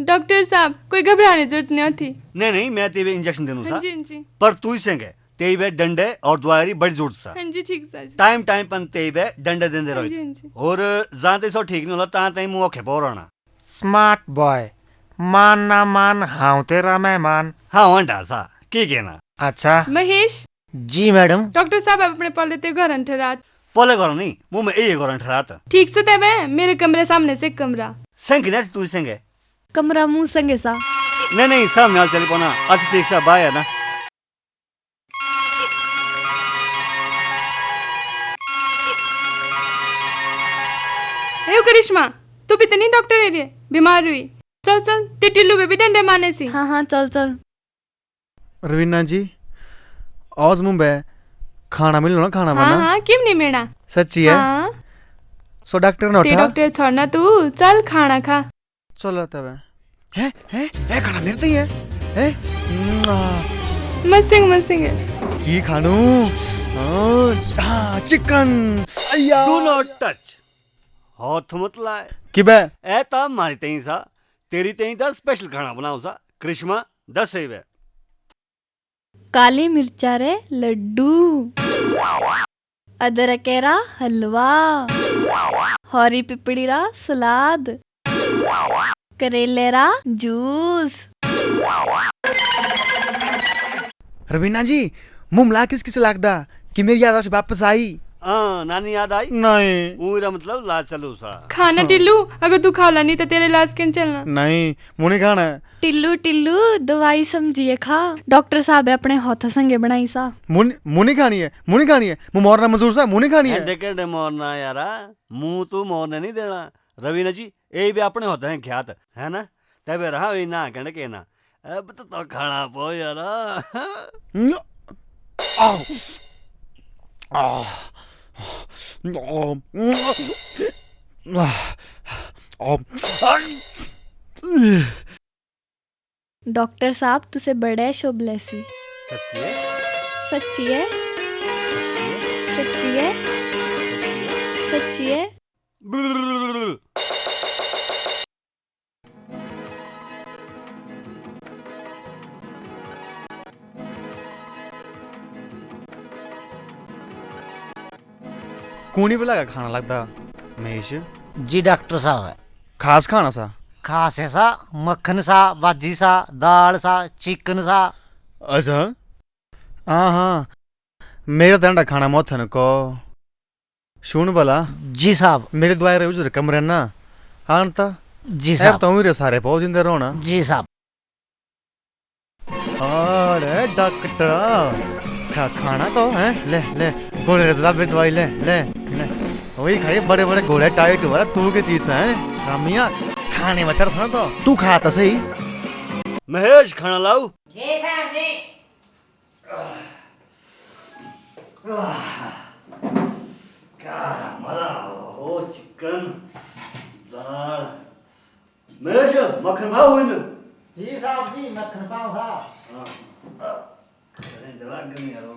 डॉक्टर साहब कोई घबराने की जरूरत नहीं थी नहीं मैं तेरे इंजेक्शन देनू था हाँ जी हाँ जी पर तू ही संगे तेईबे डंडे और दवाई बड़ी जरूरत सा हाँ जी ठीक सा टाइम टाइम पर तेईबे डंडे देंदे हाँ जी, रहो हाँ जी। और जहां तक सो ठीक नहीं होला ता तई मुंह खे पोर आना स्मार्ट बॉय मान ना मान हाँ तेरा मेहमान हाँ वंडा सा की कहना अच्छा महेश जी मैडम डॉक्टर साहब आप अपने पॉल लेते घर अंठे रात पोले करो नहीं मुंह में ए करो ठहरात ठीक से देवे मेरे कमरे सामने से एक कमरा संग ना तू संगे कमरा मुंह संगे सा नहीं सामने चली पोना अच्छा ठीक सा बाय है ना ए करिश्मा तू भी तो नहीं डॉक्टर है रे बीमार हुई चल चल ते टिल्लू बेबी डंडे मारने सी हाँ हाँ चल चल रवीना जी आज मुंबई खाना मिलो ना खाना हाँ बना हाँ क्यों नहीं मेरा सच्ची है हाँ सो डॉक्टर ने ते उठा डॉक्टर छोड़ना तू चल खाना खा चलो तब है खाना मेरे ही है मसिंग की खानू चिकन डू नॉट टच हाथ मत लाए कि बे ए ता मारी तई सा तेरी तई ता स्पेशल खाना बनाओ सा करिश्मा दस सही वे काली मिर्चा रे लड्डू, अदरकेरा हलवा, हरी पिपड़ी रा सलाद, करेले रा जूस। रवीना जी मुमला किस किस लगदा कि मेरी याद वापस आई? नानी याद आई? नहीं। मेरा मतलब लाज चलो सा खाना टिल्लू, अगर तू खा ला नहीं तो तेरे इलाज क्यों चलना? नहीं मुझे खाना है। टिल्लू टिल्लू दवाई समझिए खा, डॉक्टर साहब अपने हाथ संगे बनाई सा। मुनी खानी है, मुनी खानी है, मुँह मोरना मंजूर सा, मुनी खानी है। डेके मोरना यारा, मुंह तू मोरने नहीं देना। रवीना जी ये भी अपने होते हैं ख्यात है ना, तबे रहा वही ना कहने के ना। अब तो खाना पो यारा। डॉक्टर साहब तुसे बड़े शोभलेसी। सच्ची है? सच्ची है? सच्ची है? सच्ची है? कूनी बुला का खाना लगता महेश जी डॉक्टर साहब। खास खाना सा? खास है सा, मक्खन सा, भाजी सा, दाल सा, चिकन सा। अच्छा हाँ मेरा दंडा खाना मोथन को सुन भला। जी साहब। मेरे दवाई रहे उधर कमरे ना आनता। जी साहब। तो मेरे सारे पहुंच जिंदे रोना। जी साहब। अरे डॉक्टर खाना तो है, ले ले गोले दवाई ले ले ले वही खाइए, बड़े बड़े घोड़े टाइट हो रहा तू की चीज है रामिया खाने में तरस ना तो तू खाता सही। महेश खाना लाऊ। जी साहब जी। क्या मजा हो, चिकन दाल। महेश मक्खन पाव हुई न? जी साहब जी मक्खन पाव साहब। जरा गनी यारो।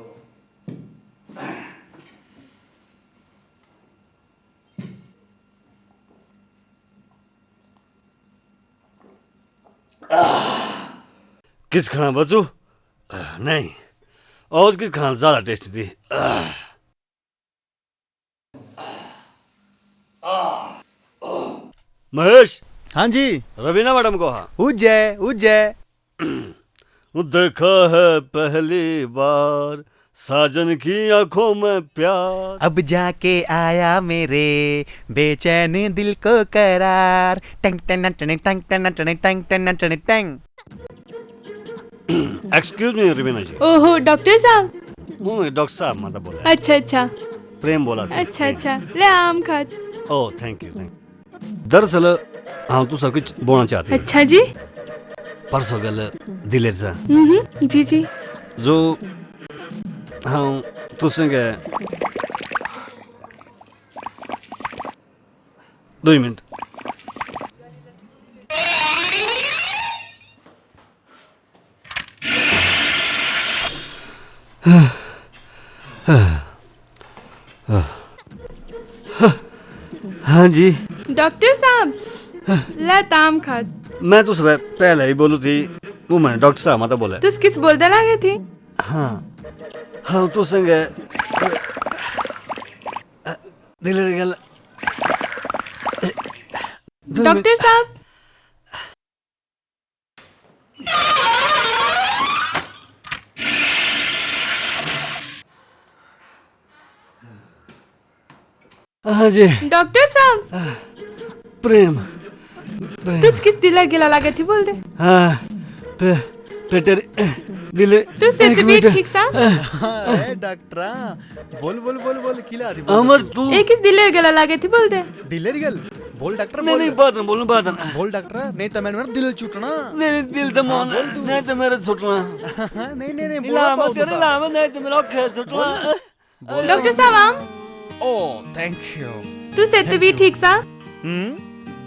किस खाना बचू? नहीं और किस खाना ज्यादा टेस्टी थी। महेश। हाँ जी। रवीना मैडम को हाँ उज्जै उज्जै देखा है पहली बार साजन की आंखों में प्यार, अब जाके आया मेरे बेचैन दिल को करार। टंग टंग टंग टंग टंग टंग टंग टंग टंग टंग। एक्सक्यूज मी रवीना जी। ओहो डॉक्टर साहब। डॉक्टर साहब माता बोला। अच्छा अच्छा प्रेम बोला। अच्छा अच्छा ले आम खा। ओह थैंक यू दरअसल हाँ तू सब कुछ बोलना चाहती है। अच्छा जी। परसों गल दिलेर सा जी जी जो हाँ तू संगे 2 मिनट। हाँ जी डॉक्टर साहब ले ताम खा। मैं तो सुबह पहले ही बोलू थी वो मैंने डॉक्टर साहब माता बोला। तुस किस बोलते लागे थी? हाँ हाँ तो संगे दिलेर गल। डॉक्टर साहब हाँ जी डॉक्टर साहब प्रेम तुस किस दिल गिला लागे थी बोल दे। हाँ पेटर दिल तुस भी ठीक सा। अरे डॉक्टर बोल बोल बोल बोल किला थी अमर तू एक किस दिल गिला लागे थी बोल दे। दिलेर गल बोल डॉक्टर नहीं बात बोलूं बात बोल डॉक्टर नहीं तो मेरा दिल छूटना। नहीं दिल तो मोन नहीं तो मेरा छूटना। नहीं नहीं नहीं इलामा तेरे इलामा नहीं तो मेरा अख छूटना। डॉक्टर साहब आम। Oh thank you. तू से भी ठीक सा?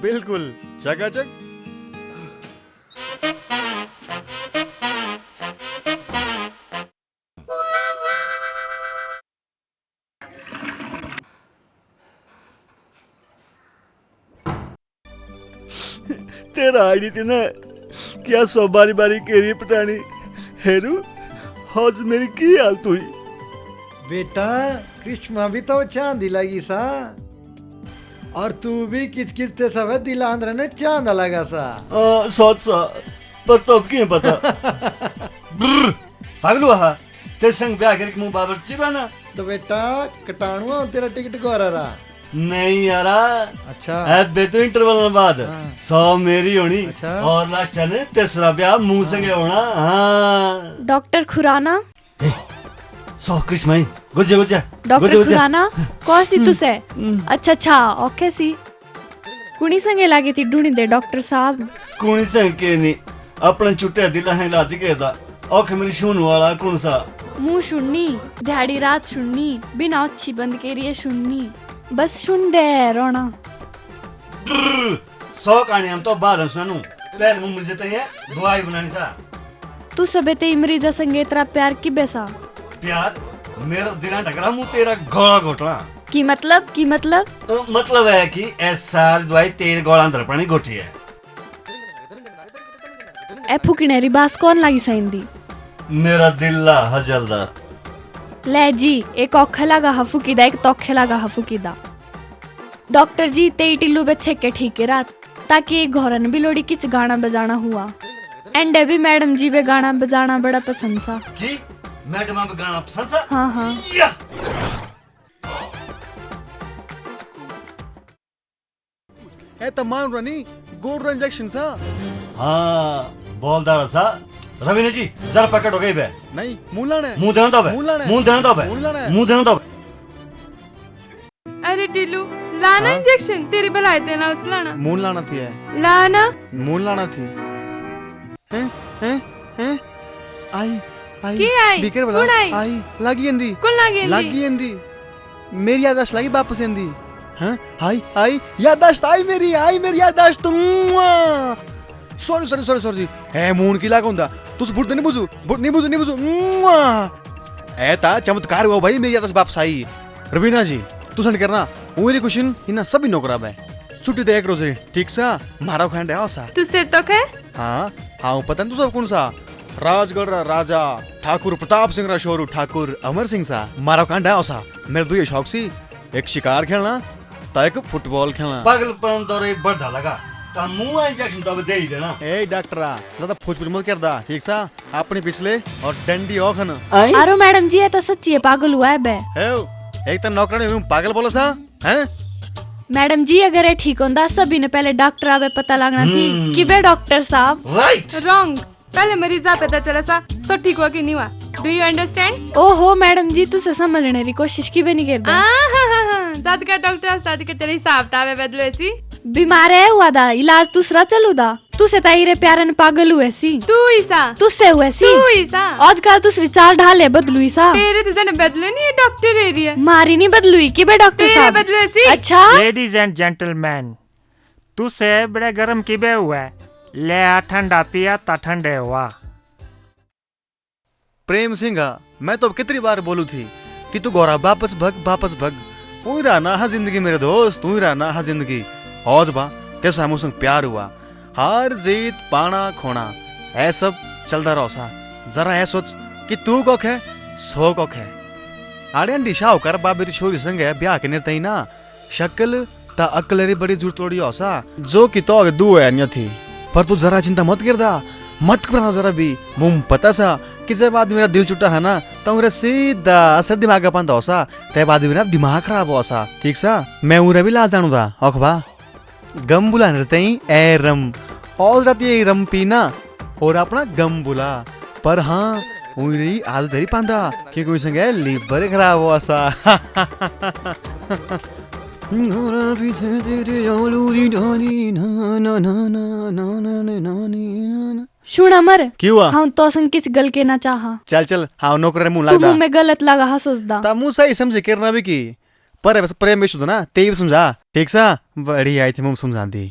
बिल्कुल चकाचक। तेरा आईडी थी ना क्या सौ बारी बारी केरी पटानी हेरू हौज मेरी की हालत हुई। बेटा कृष्णा भी तो चांदी लगी सा और तू भी किच किच ते सब दिल आंध्र ने चांदा लगा सा। सोच सा पर तो अब क्यों पता भागलू हा ते संग ब्याह करके मुंह बाबरची बना। तो बेटा कटाणुआ तेरा टिकट गोरा रहा नहीं यारा। अच्छा अब तो इंटरवल बाद 100 मेरी होनी। अच्छा। और लास्ट ने तीसरा ब्याह मुंह संगे होना। हाँ डॉक्टर खुराना 100 कृष्ण गुज्जे गुज्जे डॉक्टर खुराना कौन सी तुसे अच्छा ओके सी कुणी संगे लागी थी ढूंढी दे डॉक्टर साहब। कुणी संग के नहीं अपने चुट्टे दिला है लाज केदा औखे मेरी सुन वाला कौन सा मुंह सुननी दिहाड़ी रात सुननी बिना अच्छी बंद के लिए सुननी बस सुन दे रोना। 100 कहानी हम तो बाद सुनानू पहले मुंह मुझे तो ये दवाई बनानी सा। तू सबे ते मरीजा संगे तेरा प्यार की बेसा प्यार मेरा दिला ढकरा मुंह तेरा गोला घोटना की मतलब मतलब है कि ऐसा दवाई तेरे गोला अंदर पानी घोटी है। ए फुकनेरी बास कौन लागी साइंदी मेरा दिल ला हजलदा ले जी एक औखे लगा हफुकीदा एक तौखे लगा हफुकीदा। डॉक्टर जी तेई टिल्लू बच्चे के ठीक है रात ताकि एक घोरन भी लोड़ी किच गाना बजाना हुआ एंड भी मैडम जी बे गाना बजाना बड़ा पसंद सा। की मैडम आप गाना पसंद सा? हाँ ए तमान रनी गोर इंजेक्शन सा। हाँ बोलदार सा रवीना जी जरा पकड़ हो गई बे। नहीं मुंह लाना है मुंह देना तो बे मुंह देना तो बे मुंह देना तो। अरे टिल्लू लाना इंजेक्शन तेरी भलाई देना उस लाना मुंह लाना थी है लाना मुंह लाना थी हैं आई की आई बिकर बला आई लगी अंदी कौन लगी अंदी मेरी याददाश्त लगी वापस अंदी। हैं आई याददाश्त आई मेरी याददाश्त तुम सॉरी ए मून की लागा हुंदा तुस बुढ़ नहीं बुझू ए ता चमत्कार हुआ भाई मेरी याददाश्त वापस आई। रवीना जी तू सन करना उरी क्वेश्चन इना सभी नौकरा बे छुट्टी दे एक रोजे ठीक सा मारा खंड है सा तू से तो है हाँ पता नहीं तू सब कौन सा राजगढ़ राजा ठाकुर प्रताप सिंह रा शोरू ठाकुर अमर सिंह सा मारा खंड है सा। मेरे दो ये शौक सी एक शिकार खेलना ता एक फुटबॉल खेलना। पागलपन तो रे बढ़ा लगा ता मुंह इंजेक्शन तो दे ही देना। ए डॉक्टरा ज्यादा फुच मत करदा ठीक सा अपने पिछले और डंडी ओखन। अरे मैडम जी ये तो सच्ची है पागल हुआ है बे। एक तो नौकरानी पागल बोला सा हैं मैडम जी अगर ये ठीक होंदा सभी ने पहले डॉक्टर आवे पता लगना थी कि बे डॉक्टर साहब राइट रॉन्ग पहले मरीज आ पता चला सा सब ठीक हुआ कि नहीं हुआ। Do you understand? ओहो मैडम जी तुसे समझने की कोशिश की भी नहीं करदा। साथ का डॉक्टर साथ के तेरे हिसाब तावे बदलो ऐसी बीमार है हुआ दा इलाज दूसरा चलू दा तुसे ताईरे प्यारन पागल हुए सी तू ईसा तुसे हुए सी तू ईसा आजकल दूसरी चाल ढाले बदलुई सा तेरे तो जने बदलो नहीं डॉक्टर एरिया मारी नहीं बदलुई की बे डॉक्टर तेरे साहब बदलो ऐसी। अच्छा लेडीज एंड जेंटलमैन तुसे बड़े गरम की बे हुआ ले आ ठंडा पिया ता ठंडे हुआ। प्रेम सिंह मैं तो कितनी बार बोलू थी कि तू गोरा वापस भग तू ही रहना हा जिंदगी मेरे दोस्त तू ही रहना हा जिंदगी। औज बा कैसा हम संग प्यार हुआ हार जीत पाना खोना ऐ सब चलता रहो सा। जरा ऐ सोच कि तू कोक है सो कोक है आड़े दिशा होकर बाबेरी छोरी संग है ब्याह के निर्तई ना शक्ल ता अकलेरी बड़ी जरूरत तोड़ी होसा जो कि तो दू है अन्य थी। पर तू जरा चिंता मत करना जरा भी मुम पता सा कि जब आदमी मेरा दिल चुटा है ना तो मेरा सीधा असर दिमाग का पंदा होसा तब आदमी मेरा दिमाग खराब होसा ठीक सा। मैं उरे भी ला जानू था औखबा गम बुला रहते ही ए रम और जाती है रम पीना और अपना गम बुला पर हाँ उरी आदत धरी पांदा कि कोई संगे लीवर खराब हुआ सा। सुन अमर क्यों हुआ? हम तो संग किस गल के ना चाहा चल हाँ नौकर मुंह तू लगा मुंह में गलत लगा हा सोचदा ता मुंह सही समझे करना भी की पर बस प्रेम में शुद्ध ना ते भी समझा ठीक सा बड़ी आई थी मुंह समझा दी।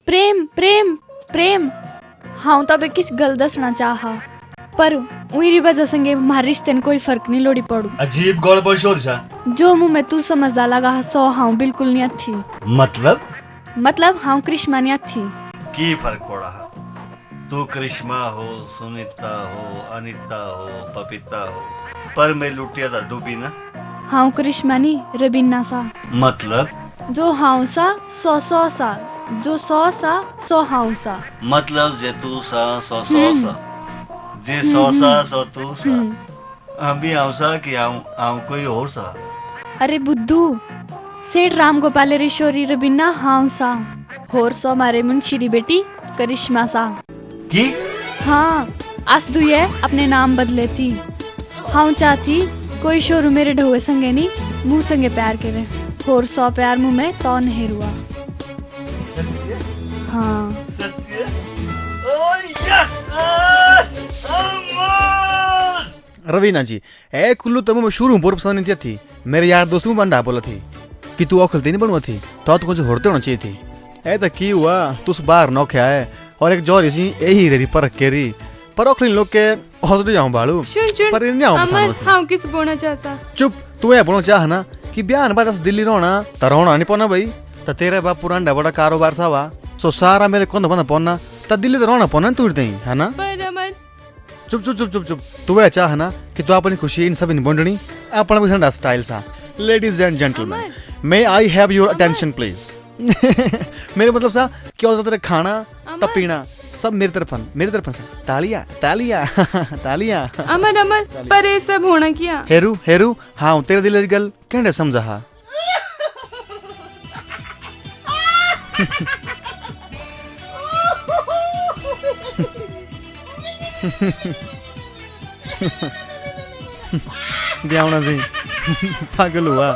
प्रेम प्रेम प्रेम हाँ तबे किस गल दसना चाहा पर उरी वजह संगे हमारे रिश्ते में कोई फर्क नहीं लोड़ी पड़ू। अजीब गड़बड़ शोर सा। जो मुँह में तू समझदा लगा सो हाँ बिल्कुल नहीं थी। मतलब हाँ करिश्मा नहीं थी। की फर्क पड़ा है? तू करिश्मा हो, सुनीता हो, अनीता हो, पपीता हो, पर मैं लुटिया था डूबी ना। हाँ करिश्मा नहीं रबीना सा। मतलब जो हाँ सा सौ सा, जो सौ सा सौ हाँ सा। मतलब जे तू सा सौ सा, जे सौ सा सौ तू सा। हम भी आऊं सा कि आऊं कोई और सा। अरे बुद्धू, सेठ राम गोपाल रिशोरी रबीना हाँ सा, होर सौ मारे मुंशी बेटी करिश्मा सा। की? हाँ आज तू ये अपने नाम बदले थी। हाँ चाहती कोई शोरू मेरे ढोए संगे नहीं मुँह संगे प्यार करे, होर सौ प्यार मुँह में तो नहीं हुआ। हाँ सच्ची? ओह यस रवीना जी ए कुल्लू तमु में शुरू पूर्व पसंद नहीं थी। मेरे यार दोस्तों बंदा बोला थी कि तू औखलती नहीं बनवा थी तो कुछ होते होना चाहिए थी। ए तो की हुआ तू बाहर नौखे आए और एक जोरी सी यही रेरी पर के री पर औखली लोग के हौसले जाऊं बालू पर नहीं आऊं अमर हाँ किस बोलना चाहता। चुप तू ये बोलना चाह ना कि ब्याह बाद दिल्ली रोना तरोना नहीं पौना भाई तो तेरे बाप पुराना बड़ा कारोबार सा हुआ सो सारा मेरे कौन बंदा पौना तो दिल्ली तो रोना पौना तू है ना। चुप चुप चुप चुप चुप तू ये चाह ना कि तू अपनी खुशी इन सब इन बोंडनी अपना भी ठंडा स्टाइल सा। Ladies and gentleman may I have your attention please. मेरे मतलब सा क्या होता तेरा खाना तब पीना सब मेरी तरफ से तालियां तालियां तालियां। अमर अमर पर ये सब होना क्या? हेरू हेरू हाँ तेरे दिल की गल कहने समझा हा। ध्यान से पागल हुआ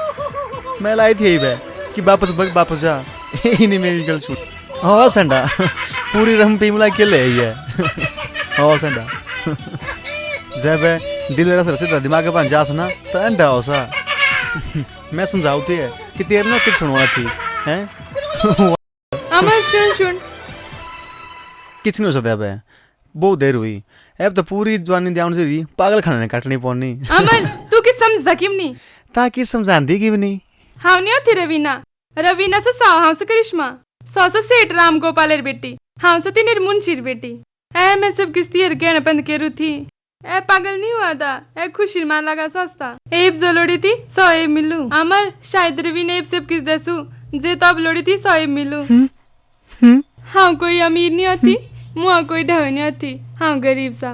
मैं लाई थी यही कि वापस जा ही नहीं मेरी गल सुन। हाँ संडा पूरी रम पीमला के ले आई है। हाँ संडा जब दिल रस रसीद दिमाग के पास जा सुना तो अंडा हो सा मैं समझाती है कि तेरे ना कुछ सुनवा थी हैं। अमर सुन किच नहीं हो सकता अब बहुत देर हुई अब तो पूरी जवानी ध्यान से रही पागल खाने काटनी पौनी। अमर तू किस समझदा क्यों नहीं? ताकि समझाती क्यों नहीं? हाँ नहीं होती रवीना से सौ हाँ से करिश्मा सौ से सेठ राम गोपाल बेटी हाँ से तीन मुंशी बेटी ए मैं सब किस्ती कहना बंद करू थी। ए पागल नहीं हुआ था ए खुशी मान लगा सस्ता एब जो लोड़ी थी 100 एब मिलू। अमर शायद रवीना एब सब किस दसू जे तब लोड़ी थी 100 एब मिलू। हाँ कोई अमीर नहीं होती मुआ कोई ढह नहीं होती हाँ गरीब सा।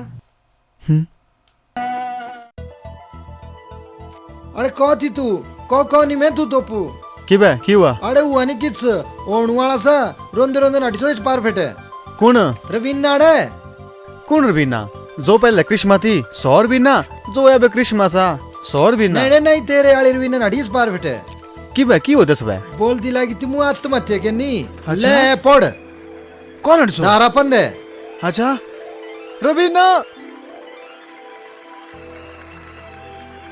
अरे कौ थी तू कौ नहीं मैं तू तोपू की हुआ? अरे हुआ नहीं किच ओणवाला सा रोंदे रोंदे नटिसो इस पार फेटे कौन? रवीना अड़े कौन रवीना? जो पहले करिश्मा थी 100 रवीना जो अब करिश्मा सा 100 रवीना। नहीं तेरे वाली रवीना नटी इस पार फेटे की होते सब बोल दी लागी तुम आत्महत्या के नहीं ले पढ़ कौन हटसो? दारा पंदे। अच्छा रवीना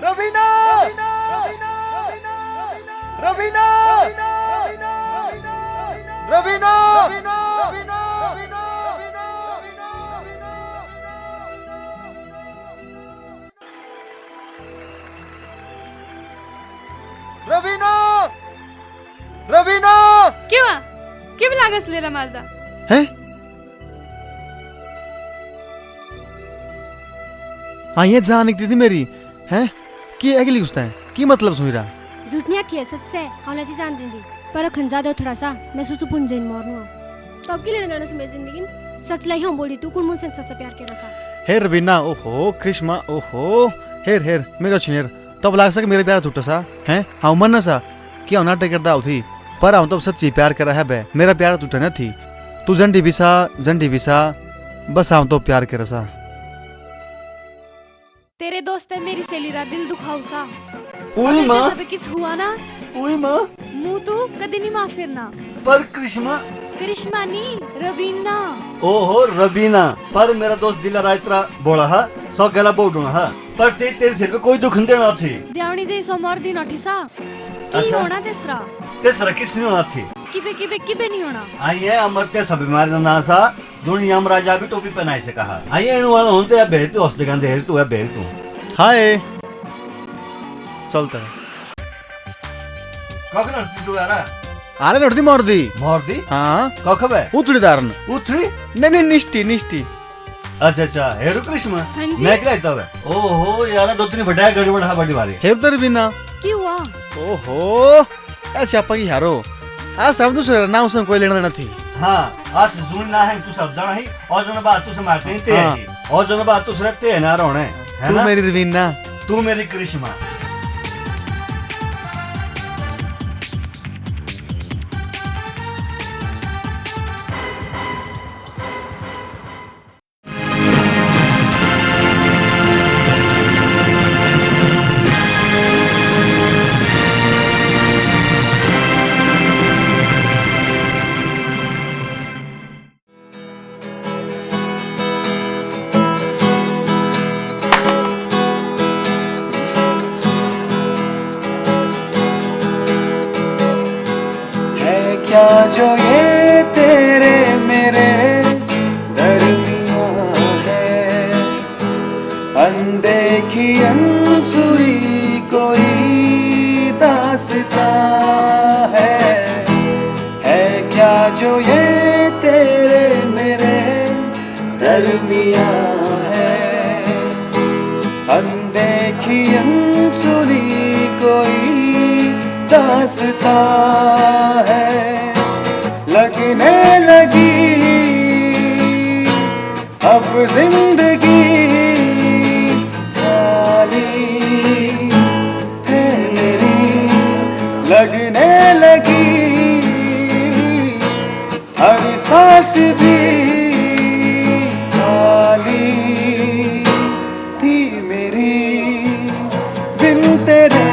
रवीना रवीना रवीना रवीना रवीना क्यों लागस ले रहा मालदा है? हाँ ये जान निकली थी मेरी है कि अगली गुस्सा है की मतलब सुन रहा झूठ नहीं आती है सच से हम नहीं जान देंगे पर खंजा दो थोड़ा सा मैं सोचू पुन जन मारना तो अब की लेने देना से मेरी जिंदगी सच लाई हम बोली तू कौन मुझसे सच्चा प्यार कर रहा था। हे रवीना ओहो करिश्मा ओहो हेर मेरा छिनेर तब लाग सके मेरे प्यार टूटा सा हैं हाँ मन सा क्या नाटक करता थी पर हम तो सच्ची प्यार कर रहा है मेरा प्यार टूटा न थी तू जंडी बिसा बस हम तो प्यार कर सा। तेरे दोस्त है मेरी सहेली रा दिल दुखाऊ सा ओए माँ किस हुआ ना ओए माँ मुँह तू कदी नहीं माफ करना पर करिश्मा नहीं रवीना। ओहो रवीना पर मेरा दोस्त दिला रायत्रा बोला है 100 गला बोडूना है पर तेरे सिर पे कोई दुख नहीं देना थी देवनी जैसो मर्दी नठी सा अच्छा। होना तीसरा तेसरा किस नहीं होना थी किबे किबे किबे नहीं होना आई है अमरत्य सब बीमारी ना सा जो यमराजा भी टोपी पहनाई से कहा आई है वाला होते या बेहती हौसले का देर तू है बेर तू हाय चलता है कख नड़ती तू यार आरे नड़ती मार दी हाँ कख बे उतरी दारन उतरी नहीं निष्ठी निष्ठी अच्छा अच्छा हेरु कृष्ण हाँ जी। मैं खिलाता है ओहो यार दो तीन बड़ा गड़बड़ है बड़ी बारी हेर तर बिना क्यों हुआ ओहो ऐसे आपा की हारो आ सब दूसरे नाम से कोई लेना देना थी हाँ आज जून ना है तू सब जाना ही और जो बात तू से मारते हैं ते ही और जो बात तू से रखते हैं ना रोने है तू ना मेरी रवीना तू मेरी कृष्णा क्या जो ये तेरे मेरे दरमियां है अनदेखी अनसुरी कोई दास्तां है क्या जो ये तेरे मेरे दरमियां है अनदेखी अनसुरी कोई दास्तां है लगने लगी अब जिंदगी खाली है मेरी लगने लगी हर सांस भी खाली थी मेरी बिन तेरे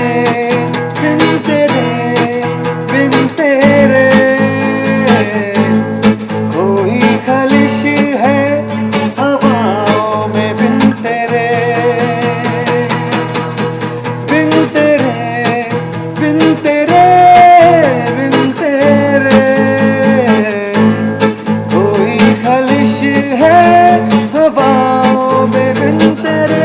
बिन तेरे बिन तेरे खलिश है हवाओं में बिन तेरे बिन तेरे बिन तेरे बिन तेरे कोई खलिश है हवाओं में बिन तेरे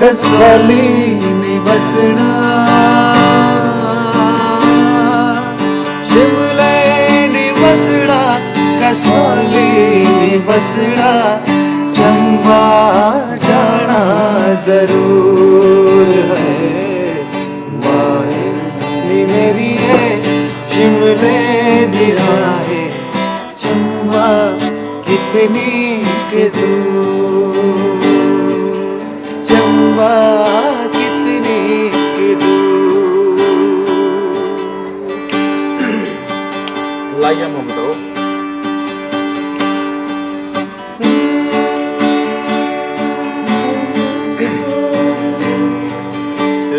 कसवाली निबसना शिमले निबसना कसवाली निबसना चंबा जाना जरूर है माए नी मेरी है शिमले दी राहें चंबा कितनी के दूर चंबा कितनी के दूर लाइया मोहम्मदो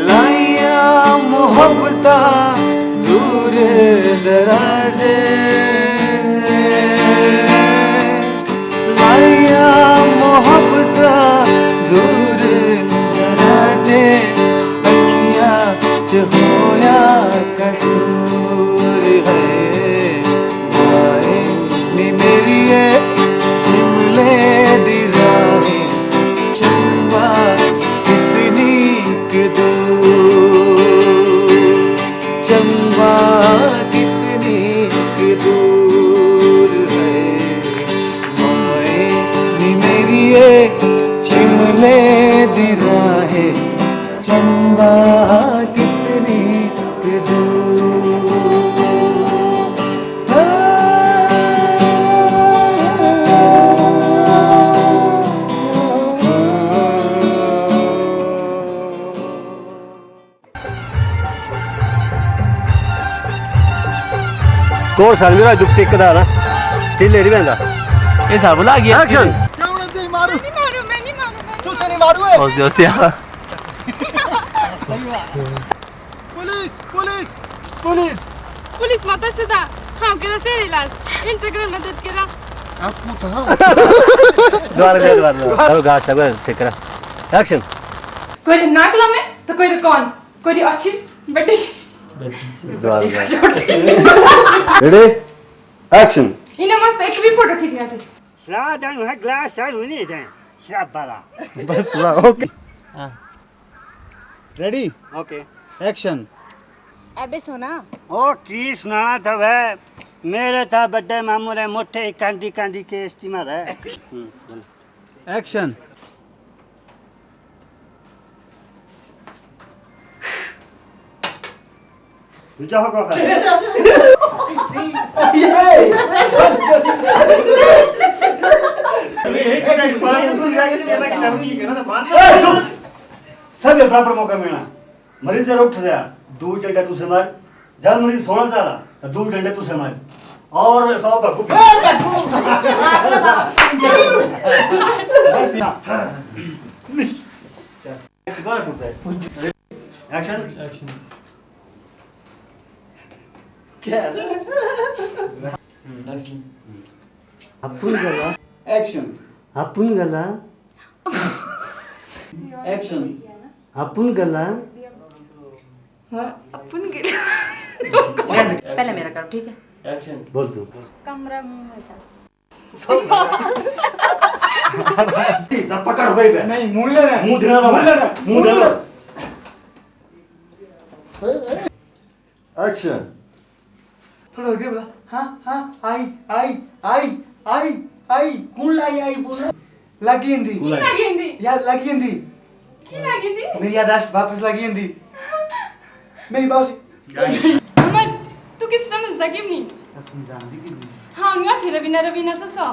लाइया मोहब्बता दूर दराजे लाइया मोहब्बता दूर दराजे अखियां च होया कसूर है माए नी मेरी है शिमले दी राहें चंबा कितनी के दूर चंबा कितनी के कोर साल मेरा जुक टिक दा ना स्टिल लेडी बेंदा ये सब बोला गया एक्शन मारू मैं नहीं मारू तू से नहीं मारू है और जैसे पुलिस पुलिस पुलिस पुलिस मत शुदा हाँ केला से इलाज इंस्टाग्राम मदद केला द्वार हेलो गाइस सब चेक करा एक्शन कोई नाकला में तो कोई कौन कोई अच्छी बड़ी द्वार रेडी एक्शन इन्हें मस्त एक भी फोटो ठीक नहीं आती श्राद्ध है ग्लास चालू नहीं जाए श्राद्ध वाला बस हुआ ओके रेडी ओके एक्शन अबे सुना ओ की सुनाना था वे मेरे था बर्थडे मामू रे मोटे कांडी कांडी के इस्तेमाल है एक्शन जाओ को सब बराबर मौका मिलना मरीज जरा उठ गया 2 डंडे तू से मार जब मरीज सोना चाला तो 2 डंडे तू से मार और 100 बकू एक्शन एक्शन अपन गला एक्शन अपन गला एक्शन अपन गला अपन के पहले मेरा करो ठीक है एक्शन बोल तू कमरा मुंह सब पकड़ होई बे नहीं मुंह लेना मुंह देना मुंह देना एक्शन थोड़ा हो गया बोला हाँ हाँ आई आई आई आई आई कौन लाई आई बोला लगी हिंदी लगी हिंदी यार लगी हिंदी की लगी हिंदी मेरी यादाश्त वापस लगी हिंदी मेरी बात अमर तू किस समझदा क्यों नहीं हाँ उनका थे रवीना तो सौ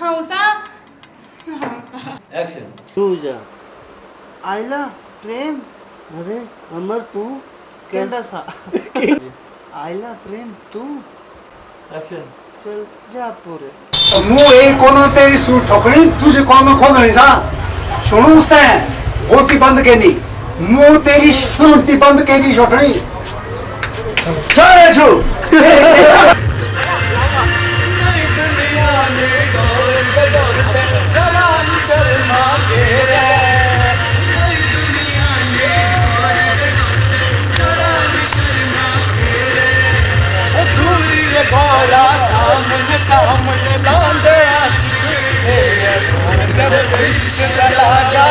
हाँ उसा एक्शन तू जा आइला प्रेम अरे अमर तू कैसा था आइला प्रेम तू एक्शन चल जा पूरे मुंह एक कोना तेरी सूट ठोकनी तुझे कौन खोल नहीं सा सुनो उसने होती बंद करनी मुंह तेरी सूटी बंद करनी छोटनी चल ऐसो सामने सामने लांदे इश्क लगा